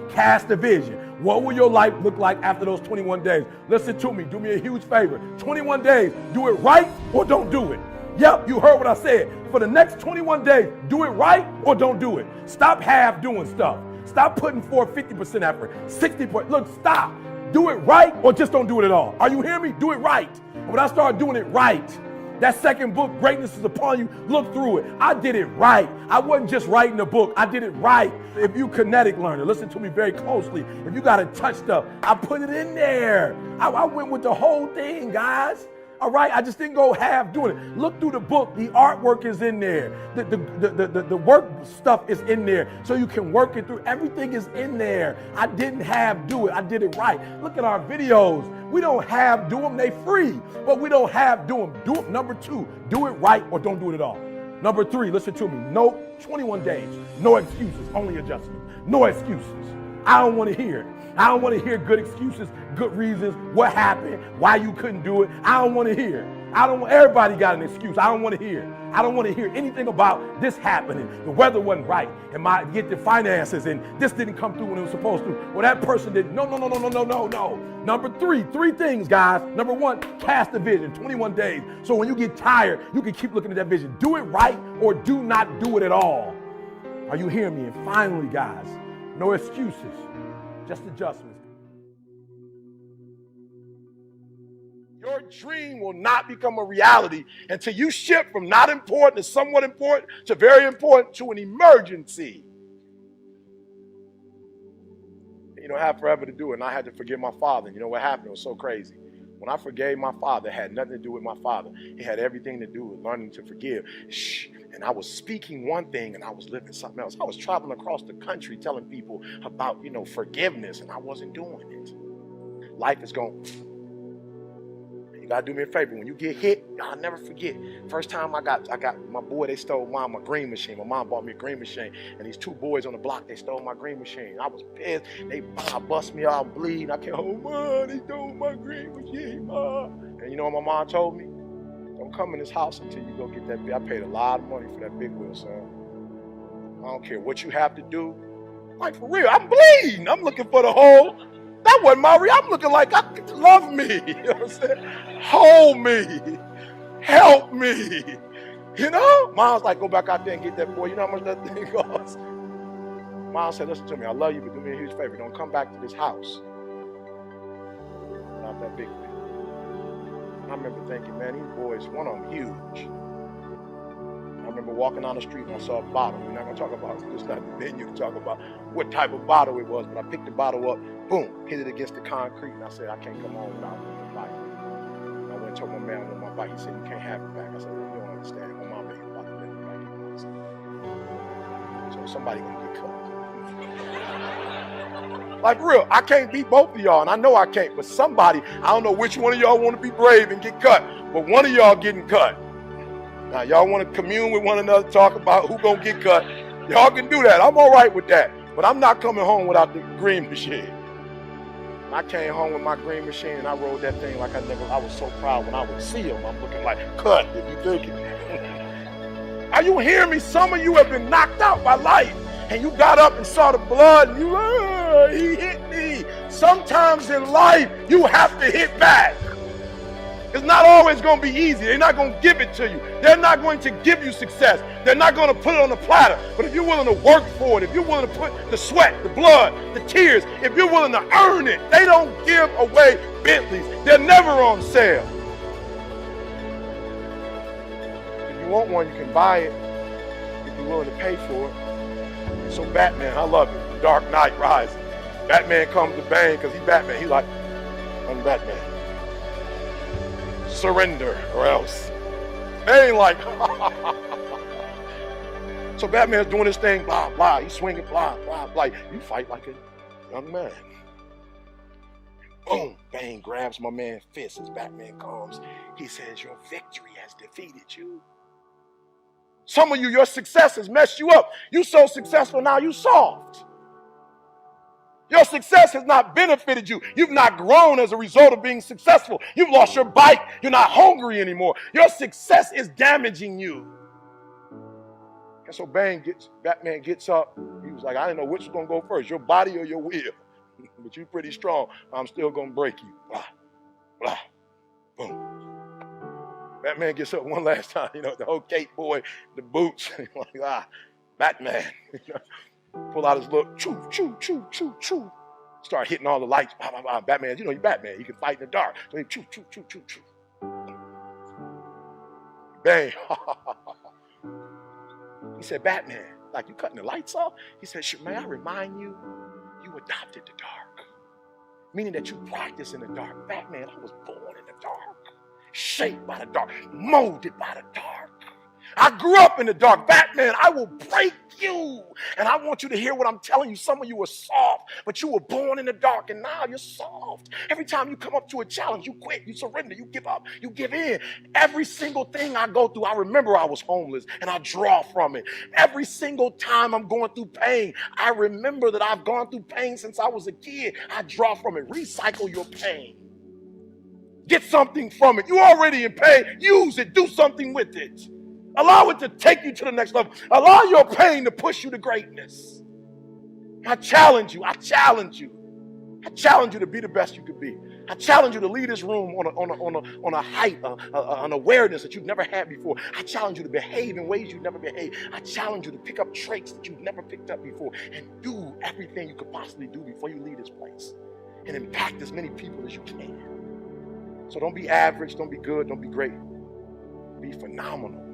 cast a vision. What will your life look like after those 21 days? Listen to me. Do me a huge favor. 21 days. Do it right or don't do it. Yep, you heard what I said. For the next 21 days, do it right or don't do it. Stop half doing stuff. Stop putting forth 50% effort, 60%. Look, stop. Do it right or just don't do it at all. Are you hearing me? Do it right. And when I start doing it right, that second book, Greatness is Upon You, look through it. I did it right. I wasn't just writing a book. I did it right. If you kinetic learner, listen to me very closely. If you got to touch stuff, I put it in there. I went with the whole thing, guys. All right, I just didn't go half doing it. Look through the book. The artwork is in there. The work stuff is in there, so you can work it through. Everything is in there. I didn't half do it. I did it right. Look at our videos. We don't half do them. They free, but we don't half do them. Do it. Number 2, do it right or don't do it at all. Number 3, listen to me. No, 21 days. No excuses. Only adjustments. No excuses. I don't want to hear it. I don't want to hear good excuses, good reasons, what happened, why you couldn't do it. I don't want to hear it. Everybody got an excuse. I don't want to hear it. I don't want to hear anything about this happening. The weather wasn't right, and get the finances, and this didn't come through when it was supposed to. Well, that person didn't. No. Number 3 things, guys. Number 1, cast a vision, 21 days. So when you get tired, you can keep looking at that vision. Do it right or do not do it at all. Are you hearing me? And finally, guys, no excuses. Just adjustments. Your dream will not become a reality until you shift from not important to somewhat important to very important to an emergency. You know, I had forever to do it, and I had to forgive my father. You know what happened? It was so crazy. When I forgave my father, it had nothing to do with my father. It had everything to do with learning to forgive. And I was speaking one thing and I was living something else. I was traveling across the country telling people about, forgiveness, and I wasn't doing it. Life is going. You gotta do me a favor. When you get hit, I'll never forget. First time I got my boy, they stole my green machine. My mom bought me a green machine. And these two boys on the block, they stole my green machine. I was pissed. They bust me out, bleeding. I can't, oh, Mom, they stole my green machine, Mom. And you know what my mom told me? Don't come in this house until you go get that. I paid a lot of money for that big wheel, son. I don't care what you have to do. Like, for real, I'm bleeding. I'm looking for the hole. That wasn't my real. I'm looking like, love me. You know what I'm saying? Hold me. Help me. You know? Mom's like, go back out there and get that boy. You know how much that thing costs? Mom said, listen to me. I love you, but do me a huge favor. Don't come back to this house. Not that big thing. I remember thinking, man, these boys, one of them huge. I remember walking down the street and I saw a bottle. We're not going to talk about it. It's not the venue to talk about what type of bottle it was, but I picked the bottle up, boom, hit it against the concrete, and I said, I can't come home without the bike. I went and told my man on my bike. He said, you can't have it back. I said, you don't understand. My mom ain't about to let it back. So somebody going to get cut. Like, real, I can't beat both of y'all, and I know I can't, but somebody, I don't know which one of y'all want to be brave and get cut, but one of y'all getting cut. Now, y'all want to commune with one another, talk about who gonna get cut. Y'all can do that. I'm all right with that. But I'm not coming home without the green machine. I came home with my green machine and I rode that thing like I was so proud when I would see him. I'm looking like, cut, if you think it. Are you hearing me? Some of you have been knocked out by life and you got up and saw the blood and you, he hit me. Sometimes in life, you have to hit back. It's not always going to be easy. They're not going to give it to you. They're not going to give you success. They're not going to put it on a platter. But if you're willing to work for it, if you're willing to put the sweat, the blood, the tears, if you're willing to earn it, they don't give away Bentleys. They're never on sale. If you want one, you can buy it if you're willing to pay for it. So Batman, I love it. The Dark Knight Rises. Batman comes to Bane because he's Batman. He's like, I'm Batman. Surrender or else. They ain't like, so Batman's doing his thing, blah, blah. He's swinging, blah, blah, blah. You fight like a young man. Boom, Bane grabs my man's fist as Batman comes. He says, your victory has defeated you. Some of you, your success has messed you up. You so successful now, you soft. Your success has not benefited you. You've not grown as a result of being successful. You've lost your bite. You're not hungry anymore. Your success is damaging you. And so Batman gets up. He was like, I didn't know which was going to go first, your body or your will. But you're pretty strong. I'm still going to break you. Blah, blah, boom. Batman gets up one last time. You know, the whole Cape boy, the boots. Like, Batman. Pull out his little choo, choo, choo, choo, choo. Start hitting all the lights. Bah, bah, bah. Batman, you know, he's Batman. He can fight in the dark. So he choo, choo, choo, choo, choo. Bang. He said, Batman, like you cutting the lights off? He said, may I remind you, you adopted the dark. Meaning that you practice in the dark. Batman, I was born in the dark. Shaped by the dark. Molded by the dark. I grew up in the dark. Batman, I will break you. And I want you to hear what I'm telling you. Some of you are soft, but you were born in the dark, and now you're soft. Every time you come up to a challenge, you quit, you surrender, you give up, you give in. Every single thing I go through, I remember I was homeless, and I draw from it. Every single time I'm going through pain, I remember that I've gone through pain since I was a kid. I draw from it. Recycle your pain. Get something from it. You're already in pain. Use it. Do something with it. Allow it to take you to the next level. Allow your pain to push you to greatness. I challenge you. I challenge you. I challenge you to be the best you could be. I challenge you to lead this room on a height, an awareness that you've never had before. I challenge you to behave in ways you've never behaved. I challenge you to pick up traits that you've never picked up before and do everything you could possibly do before you leave this place and impact as many people as you can. So don't be average, don't be good, don't be great. Be phenomenal.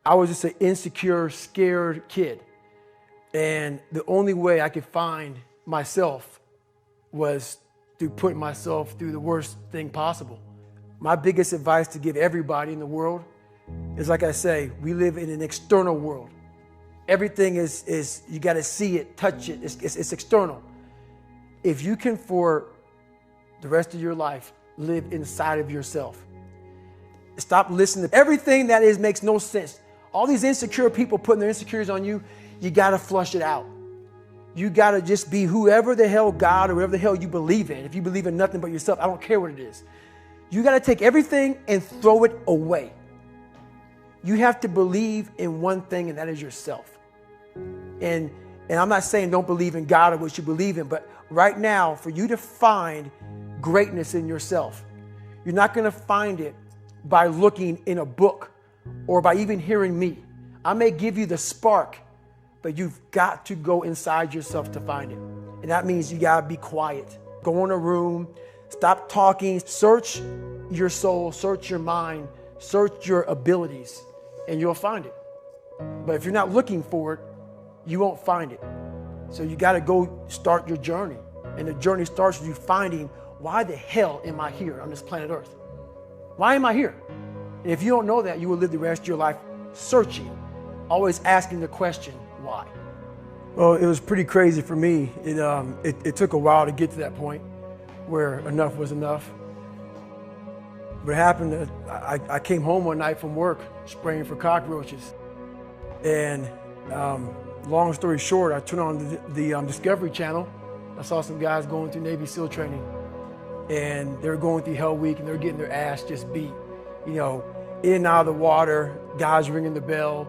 I was just an insecure, scared kid. And the only way I could find myself was through putting myself through the worst thing possible. My biggest advice to give everybody in the world is, like I say, we live in an external world. Everything is you got to see it, touch it, it's external. if you can for the rest of your life live inside of yourself, stop listening to everything that makes no sense. All these insecure people putting their insecurities on you, you gotta flush it out. You gotta just be whoever the hell God or whatever the hell you believe in. If you believe in nothing but yourself, I don't care what it is. You gotta take everything and throw it away. You have to believe in one thing, and that is yourself. And I'm not saying don't believe in God or what you believe in, but right now, for you to find greatness in yourself, you're not gonna find it by looking in a book or by even hearing me. I may give you the spark, but you've got to go inside yourself to find it. And that means you gotta be quiet. Go in a room, stop talking, search your soul, search your mind, search your abilities, and you'll find it. But if you're not looking for it, you won't find it. So you gotta go start your journey. And the journey starts with you finding, why the hell am I here on this planet Earth? Why am I here? And if you don't know that, you will live the rest of your life searching, always asking the question, why? Well, it was pretty crazy for me. It took a while to get to that point where enough was enough. What happened, I came home one night from work spraying for cockroaches. And long story short, I turned on the Discovery Channel. I saw some guys going through Navy SEAL training. And they were going through Hell Week, and they were getting their ass just beat. You know, in and out of the water, guys ringing the bell.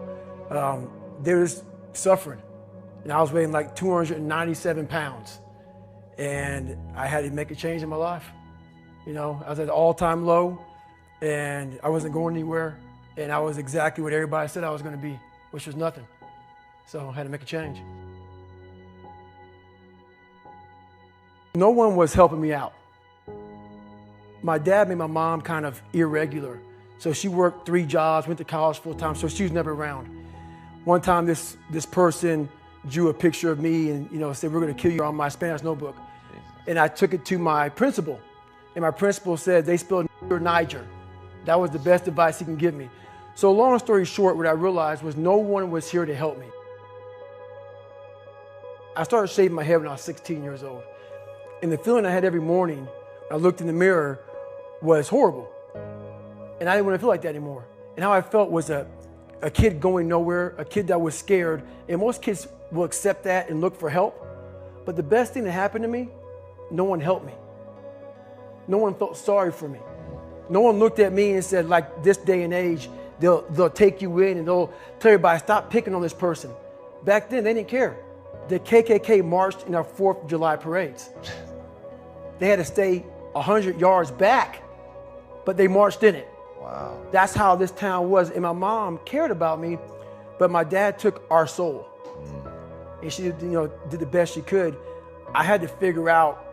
They were just suffering. And I was weighing like 297 pounds. And I had to make a change in my life. You know, I was at an all-time low, and I wasn't going anywhere. And I was exactly what everybody said I was going to be, which was nothing. So I had to make a change. No one was helping me out. My dad made my mom kind of irregular. So she worked 3 jobs, went to college full time, so she was never around. One time this person drew a picture of me and said, we're gonna kill you on my Spanish notebook. And I took it to my principal. And my principal said, they spelled Niger. That was the best advice he can give me. So long story short, what I realized was no one was here to help me. I started shaving my head when I was 16 years old. And the feeling I had every morning, I looked in the mirror, was horrible. And I didn't want to feel like that anymore. And how I felt was a kid going nowhere, a kid that was scared. And most kids will accept that and look for help. But the best thing that happened to me, no one helped me. No one felt sorry for me. No one looked at me and said, like this day and age, they'll take you in and they'll tell everybody, stop picking on this person. Back then, they didn't care. The KKK marched in our 4th of July parades. They had to stay 100 yards back, but they marched in it. Wow. That's how this town was. And my mom cared about me, but my dad took our soul. And she did the best she could. I had to figure out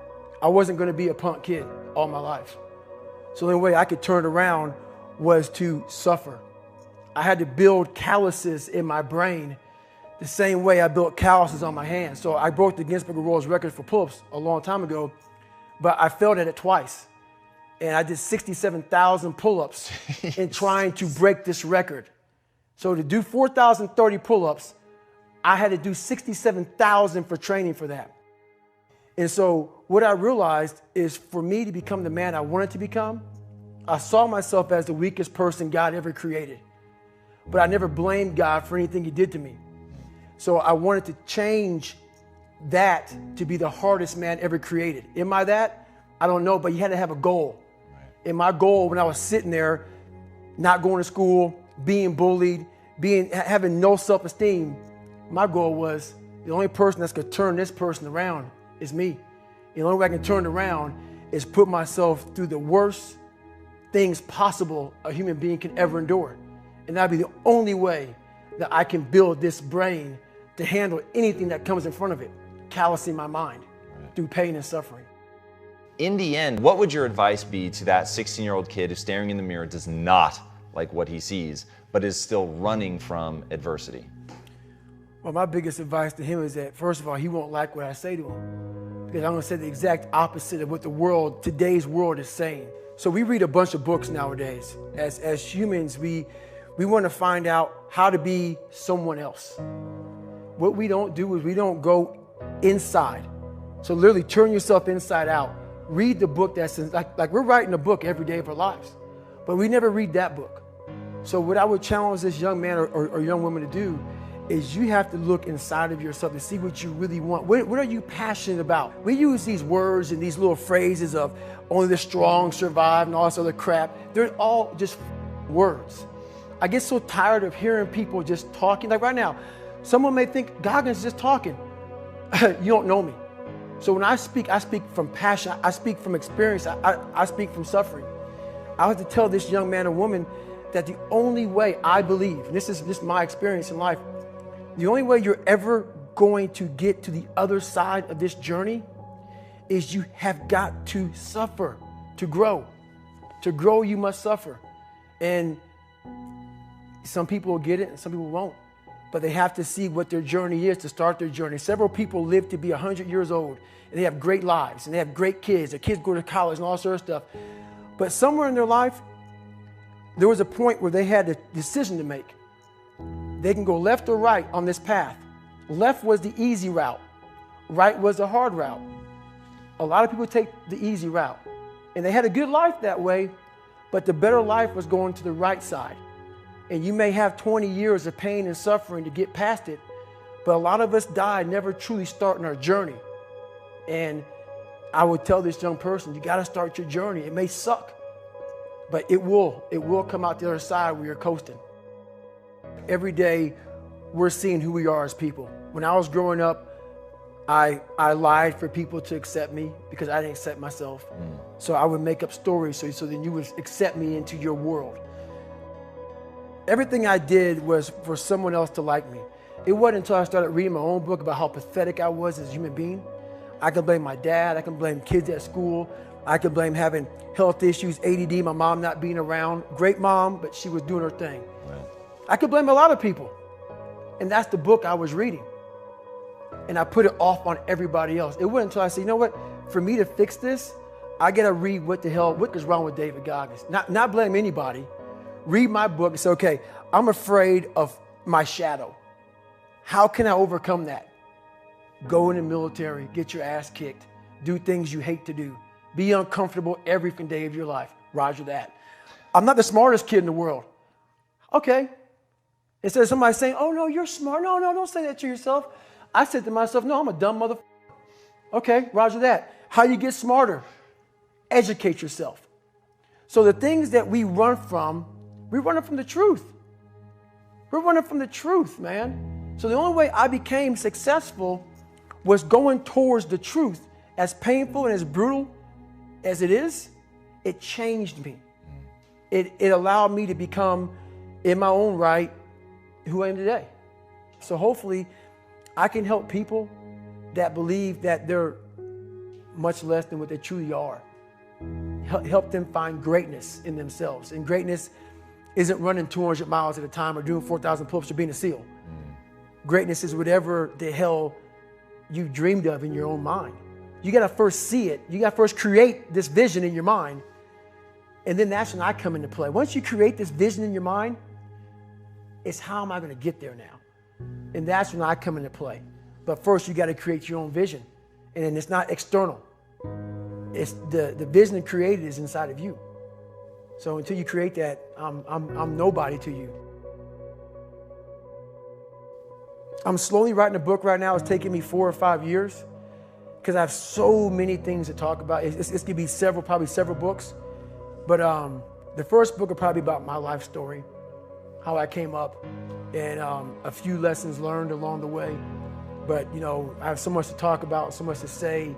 I wasn't going to be a punk kid all my life. So the only way I could turn it around was to suffer. I had to build calluses in my brain the same way I built calluses on my hands. So I broke the Guinness Book of World Records for pull-ups a long time ago, but I failed at it twice. And I did 67,000 pull-ups in trying to break this record. So to do 4,030 pull-ups, I had to do 67,000 for training for that. And so what I realized is for me to become the man I wanted to become, I saw myself as the weakest person God ever created. But I never blamed God for anything he did to me. So I wanted to change that to be the hardest man ever created. Am I that? I don't know, but you had to have a goal. And my goal when I was sitting there, not going to school, being bullied, having no self-esteem, my goal was the only person that's gonna turn this person around is me. And the only way I can turn it around is put myself through the worst things possible a human being can ever endure. And that'd be the only way that I can build this brain to handle anything that comes in front of it, callousing my mind through pain and suffering. In the end, what would your advice be to that 16-year-old kid who's staring in the mirror, does not like what he sees, but is still running from adversity? Well, my biggest advice to him is that, first of all, he won't like what I say to him, because I'm gonna say the exact opposite of what today's world is saying. So we read a bunch of books nowadays. As humans, we wanna find out how to be someone else. What we don't do is we don't go inside. So literally turn yourself inside out. Read the book that's like we're writing a book every day of our lives, but we never read that book. So what I would challenge this young man or young woman to do is you have to look inside of yourself to see what you really want. What are you passionate about? We use these words and these little phrases of only the strong survive and all this other crap. They're all just words. I get so tired of hearing people just talking. Like right now, someone may think Goggins is just talking. You don't know me. So when I speak from passion. I speak from experience. I speak from suffering. I have to tell this young man or woman that the only way I believe, and this is my experience in life, the only way you're ever going to get to the other side of this journey is you have got to suffer to grow. To grow, you must suffer. And some people will get it and some people won't. But they have to see what their journey is to start their journey. Several people live to be 100 years old and they have great lives and they have great kids. Their kids go to college and all sort of stuff. But somewhere in their life, there was a point where they had a decision to make. They can go left or right on this path. Left was the easy route. Right was the hard route. A lot of people take the easy route. And they had a good life that way, but the better life was going to the right side. And you may have 20 years of pain and suffering to get past it, but a lot of us die never truly starting our journey. And I would tell this young person, you got to start your journey. It may suck, but it will come out the other side where you're coasting. Every day, we're seeing who we are as people. When I was growing up, I lied for people to accept me because I didn't accept myself. So I would make up stories so then you would accept me into your world. Everything I did was for someone else to like me. It wasn't until I started reading my own book about how pathetic I was as a human being. I could blame my dad, I can blame kids at school, I could blame having health issues, ADD, my mom not being around. Great mom, but she was doing her thing. Right. I could blame a lot of people. And that's the book I was reading. And I put it off on everybody else. It wasn't until I said, you know what, for me to fix this, I gotta read what is wrong with David Goggins. Not blame anybody. Read my book and say, okay, I'm afraid of my shadow. How can I overcome that? Go in the military, get your ass kicked, do things you hate to do, be uncomfortable every day of your life. Roger that. I'm not the smartest kid in the world. Okay. Instead of somebody saying, oh no, you're smart. No, don't say that to yourself. I said to myself, no, I'm a dumb motherfucker. Okay, roger that. How you get smarter? Educate yourself. So the things that we run from the truth. We're running from the truth, man. So the only way I became successful was going towards the truth. As painful and as brutal as it is, it changed me. It allowed me to become, in my own right, who I am today. So hopefully I can help people that believe that they're much less than what they truly are. Help them find greatness in themselves. And greatness isn't running 200 miles at a time or doing 4,000 pull-ups or being a SEAL. Greatness is whatever the hell you dreamed of in your own mind. You got to first see it. You got to first create this vision in your mind. And then that's when I come into play. Once you create this vision in your mind, it's how am I going to get there now? And that's when I come into play. But first you got to create your own vision. And then it's not external. It's the vision created is inside of you. So until you create that, I'm nobody to you. I'm slowly writing a book right now. It's taking me 4 or 5 years because I have so many things to talk about. It's going to be probably several books. But the first book will probably be about my life story, how I came up, and a few lessons learned along the way. But, you know, I have so much to talk about, so much to say,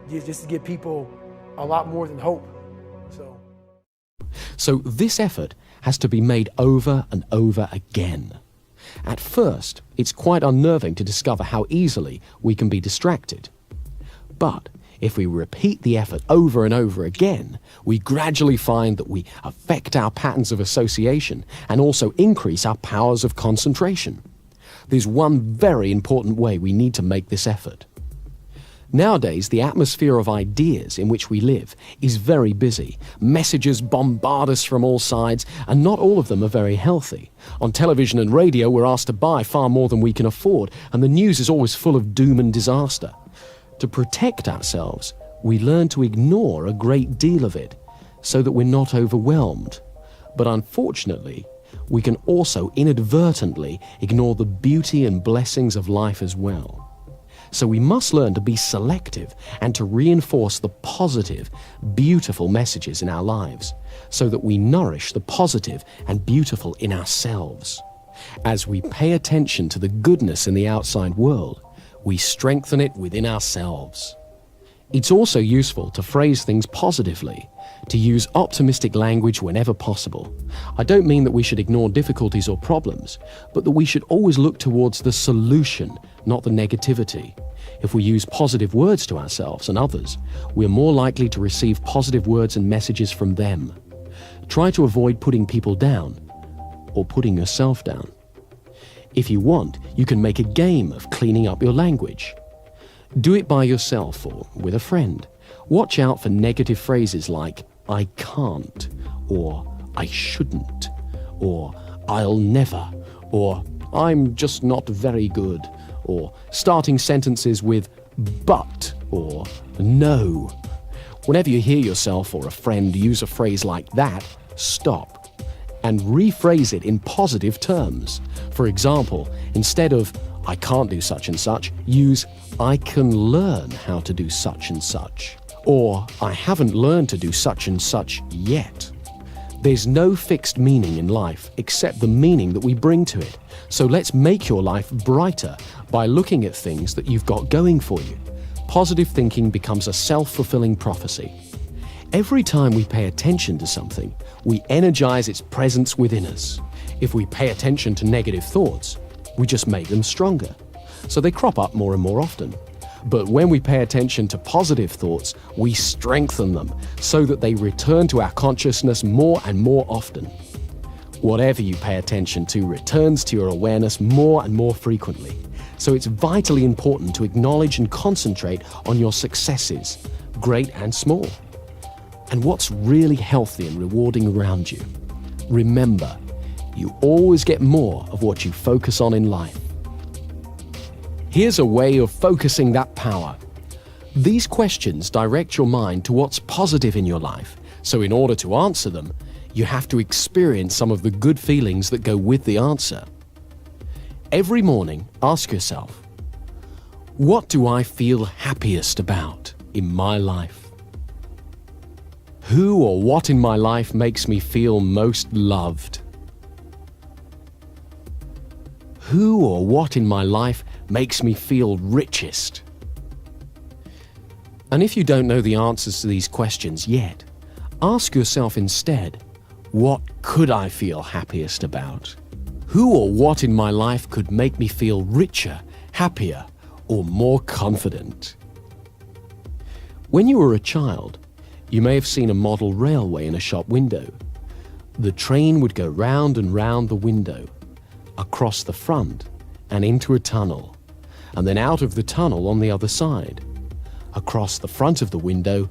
just to give people a lot more than hope. So this effort has to be made over and over again. At first, it's quite unnerving to discover how easily we can be distracted. But if we repeat the effort over and over again, we gradually find that we affect our patterns of association and also increase our powers of concentration. There's one very important way we need to make this effort. Nowadays, the atmosphere of ideas in which we live is very busy. Messages bombard us from all sides, and not all of them are very healthy. On television and radio, we're asked to buy far more than we can afford, and the news is always full of doom and disaster. To protect ourselves, we learn to ignore a great deal of it so that we're not overwhelmed. But unfortunately, we can also inadvertently ignore the beauty and blessings of life as well. So we must learn to be selective and to reinforce the positive, beautiful messages in our lives so that we nourish the positive and beautiful in ourselves. As we pay attention to the goodness in the outside world, we strengthen it within ourselves. It's also useful to phrase things positively, to use optimistic language whenever possible. I don't mean that we should ignore difficulties or problems, but that we should always look towards the solution, not the negativity. If we use positive words to ourselves and others, we're more likely to receive positive words and messages from them. Try to avoid putting people down or putting yourself down. If you want, you can make a game of cleaning up your language. Do it by yourself or with a friend. Watch out for negative phrases like I can't, or I shouldn't, or I'll never, or I'm just not very good, or starting sentences with but or no. Whenever you hear yourself or a friend use a phrase like that, stop and rephrase it in positive terms. For example, instead of I can't do such and such, use I can learn how to do such and such. Or I haven't learned to do such and such yet. There's no fixed meaning in life except the meaning that we bring to it. So let's make your life brighter by looking at things that you've got going for you. Positive thinking becomes a self-fulfilling prophecy. Every time we pay attention to something, we energize its presence within us. If we pay attention to negative thoughts, we just make them stronger. So they crop up more and more often. But when we pay attention to positive thoughts, we strengthen them so that they return to our consciousness more and more often. Whatever you pay attention to returns to your awareness more and more frequently. So it's vitally important to acknowledge and concentrate on your successes, great and small, and what's really healthy and rewarding around you. Remember, you always get more of what you focus on in life. Here's a way of focusing that power. These questions direct your mind to what's positive in your life, so in order to answer them, you have to experience some of the good feelings that go with the answer. Every morning, ask yourself, what do I feel happiest about in my life? Who or what in my life makes me feel most loved? Who or what in my life makes me feel richest? And if you don't know the answers to these questions yet, ask yourself instead, what could I feel happiest about? Who or what in my life could make me feel richer, happier, or more confident? When you were a child, you may have seen a model railway in a shop window. The train would go round and round the window, across the front and into a tunnel, and then out of the tunnel on the other side, across the front of the window,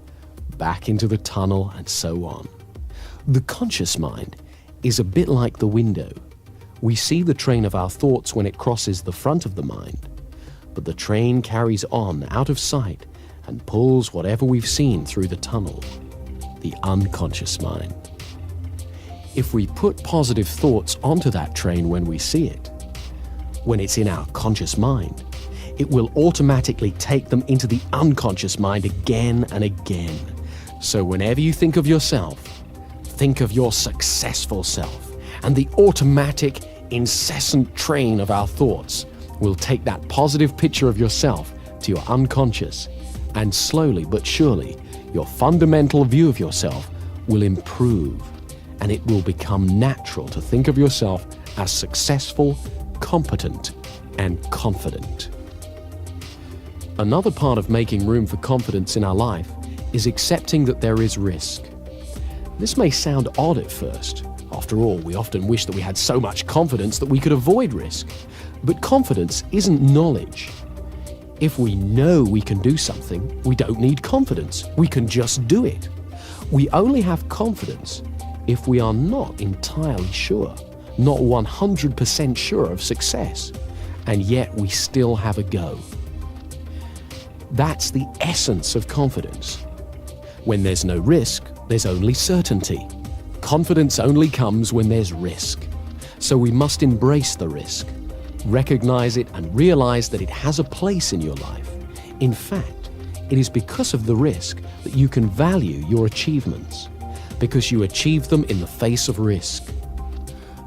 back into the tunnel, and so on. The conscious mind is a bit like the window. We see the train of our thoughts when it crosses the front of the mind, but the train carries on out of sight and pulls whatever we've seen through the tunnel, the unconscious mind. If we put positive thoughts onto that train when we see it, when it's in our conscious mind, it will automatically take them into the unconscious mind again and again. So whenever you think of yourself, think of your successful self, and the automatic, incessant train of our thoughts will take that positive picture of yourself to your unconscious, and slowly but surely, your fundamental view of yourself will improve, and it will become natural to think of yourself as successful, competent, and confident. Another part of making room for confidence in our life is accepting that there is risk. This may sound odd at first. After all, we often wish that we had so much confidence that we could avoid risk. But confidence isn't knowledge. If we know we can do something, we don't need confidence. We can just do it. We only have confidence if we are not entirely sure, not 100% sure of success, and yet we still have a go. That's the essence of confidence. When there's no risk, there's only certainty. Confidence only comes when there's risk. So we must embrace the risk, recognize it, and realize that it has a place in your life. In fact, it is because of the risk that you can value your achievements, because you achieve them in the face of risk.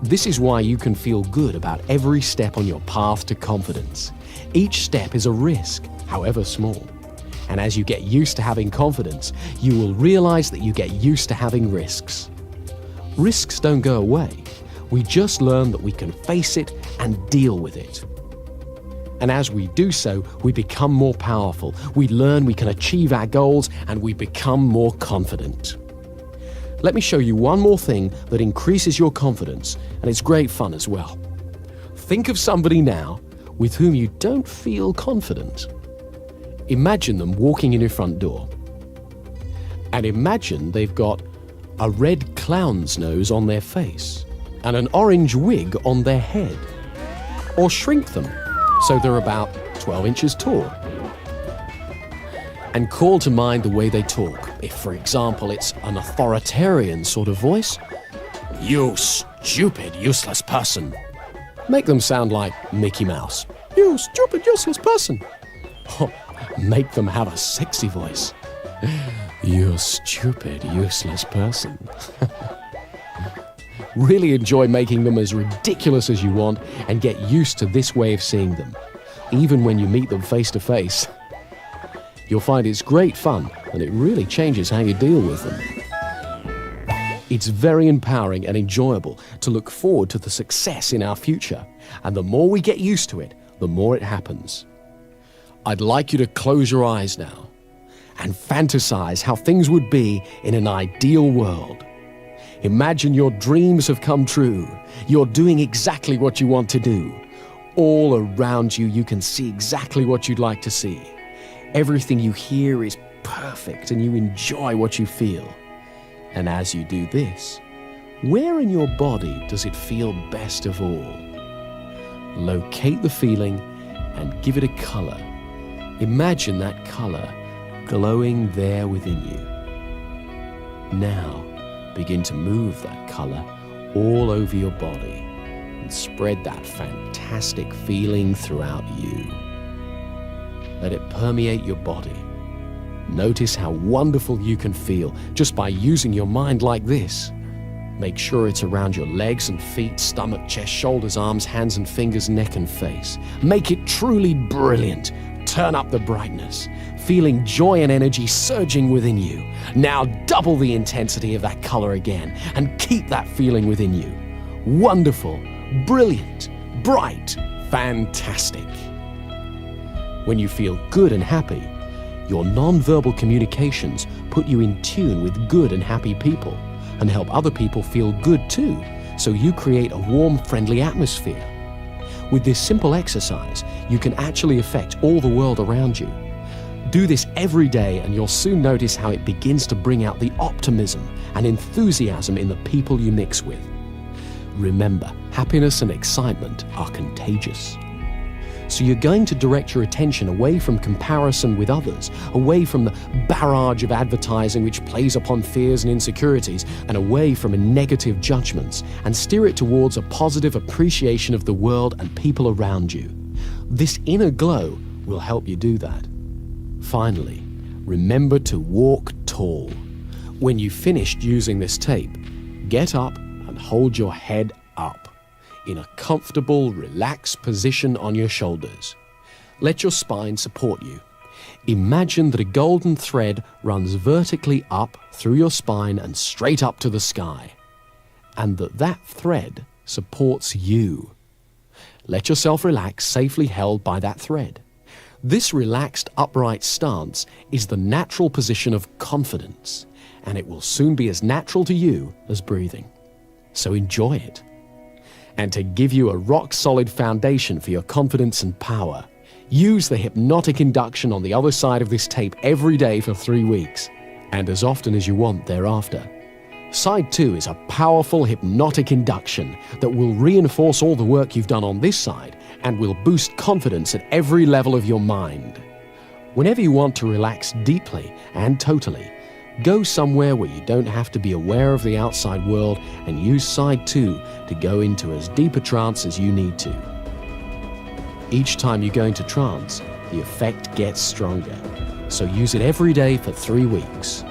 This is why you can feel good about every step on your path to confidence. Each step is a risk, however small. And as you get used to having confidence, you will realize that you get used to having risks. Risks don't go away. We just learn that we can face it and deal with it. And as we do so, we become more powerful. We learn we can achieve our goals, and we become more confident. Let me show you one more thing that increases your confidence, and it's great fun as well. Think of somebody now with whom you don't feel confident. Imagine them walking in your front door. And imagine they've got a red clown's nose on their face and an orange wig on their head. Or shrink them so they're about 12 inches tall. And call to mind the way they talk. If, for example, it's an authoritarian sort of voice, "You stupid, useless person." Make them sound like Mickey Mouse. "You stupid, useless person." Make them have a sexy voice. "You stupid, useless person." Really enjoy making them as ridiculous as you want and get used to this way of seeing them, even when you meet them face to face. You'll find it's great fun, and it really changes how you deal with them. It's very empowering and enjoyable to look forward to the success in our future, and the more we get used to it, the more it happens. I'd like you to close your eyes now and fantasize how things would be in an ideal world. Imagine your dreams have come true. You're doing exactly what you want to do. All around you, you can see exactly what you'd like to see. Everything you hear is perfect, and you enjoy what you feel. And as you do this, where in your body does it feel best of all? Locate the feeling and give it a color. Imagine that color glowing there within you. Now, begin to move that color all over your body and spread that fantastic feeling throughout you. Let it permeate your body. Notice how wonderful you can feel just by using your mind like this. Make sure it's around your legs and feet, stomach, chest, shoulders, arms, hands and fingers, neck and face. Make it truly brilliant. Turn up the brightness, feeling joy and energy surging within you. Now double the intensity of that color again and keep that feeling within you. Wonderful, brilliant, bright, fantastic. When you feel good and happy, your non-verbal communications put you in tune with good and happy people and help other people feel good too, so you create a warm, friendly atmosphere. With this simple exercise, you can actually affect all the world around you. Do this every day and you'll soon notice how it begins to bring out the optimism and enthusiasm in the people you mix with. Remember, happiness and excitement are contagious. So you're going to direct your attention away from comparison with others, away from the barrage of advertising which plays upon fears and insecurities, and away from negative judgments, and steer it towards a positive appreciation of the world and people around you. This inner glow will help you do that. Finally, remember to walk tall. When you've finished using this tape, get up and hold your head up in a comfortable, relaxed position on your shoulders. Let your spine support you. Imagine that a golden thread runs vertically up through your spine and straight up to the sky, and that thread supports you. Let yourself relax, safely held by that thread. This relaxed, upright stance is the natural position of confidence, and it will soon be as natural to you as breathing. So enjoy it. And to give you a rock-solid foundation for your confidence and power, use the hypnotic induction on the other side of this tape every day for 3 weeks, and as often as you want thereafter. Side 2 is a powerful hypnotic induction that will reinforce all the work you've done on this side and will boost confidence at every level of your mind. Whenever you want to relax deeply and totally, go somewhere where you don't have to be aware of the outside world and use side 2 to go into as deep a trance as you need to. Each time you go into trance, the effect gets stronger. So use it every day for 3 weeks.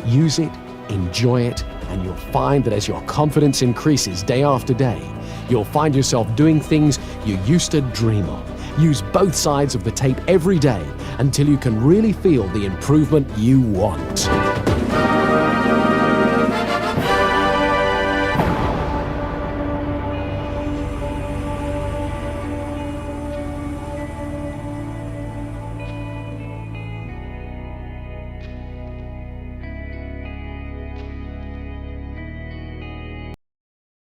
Use it, enjoy it, and you'll find that as your confidence increases day after day, you'll find yourself doing things you used to dream of. Use both sides of the tape every day until you can really feel the improvement you want.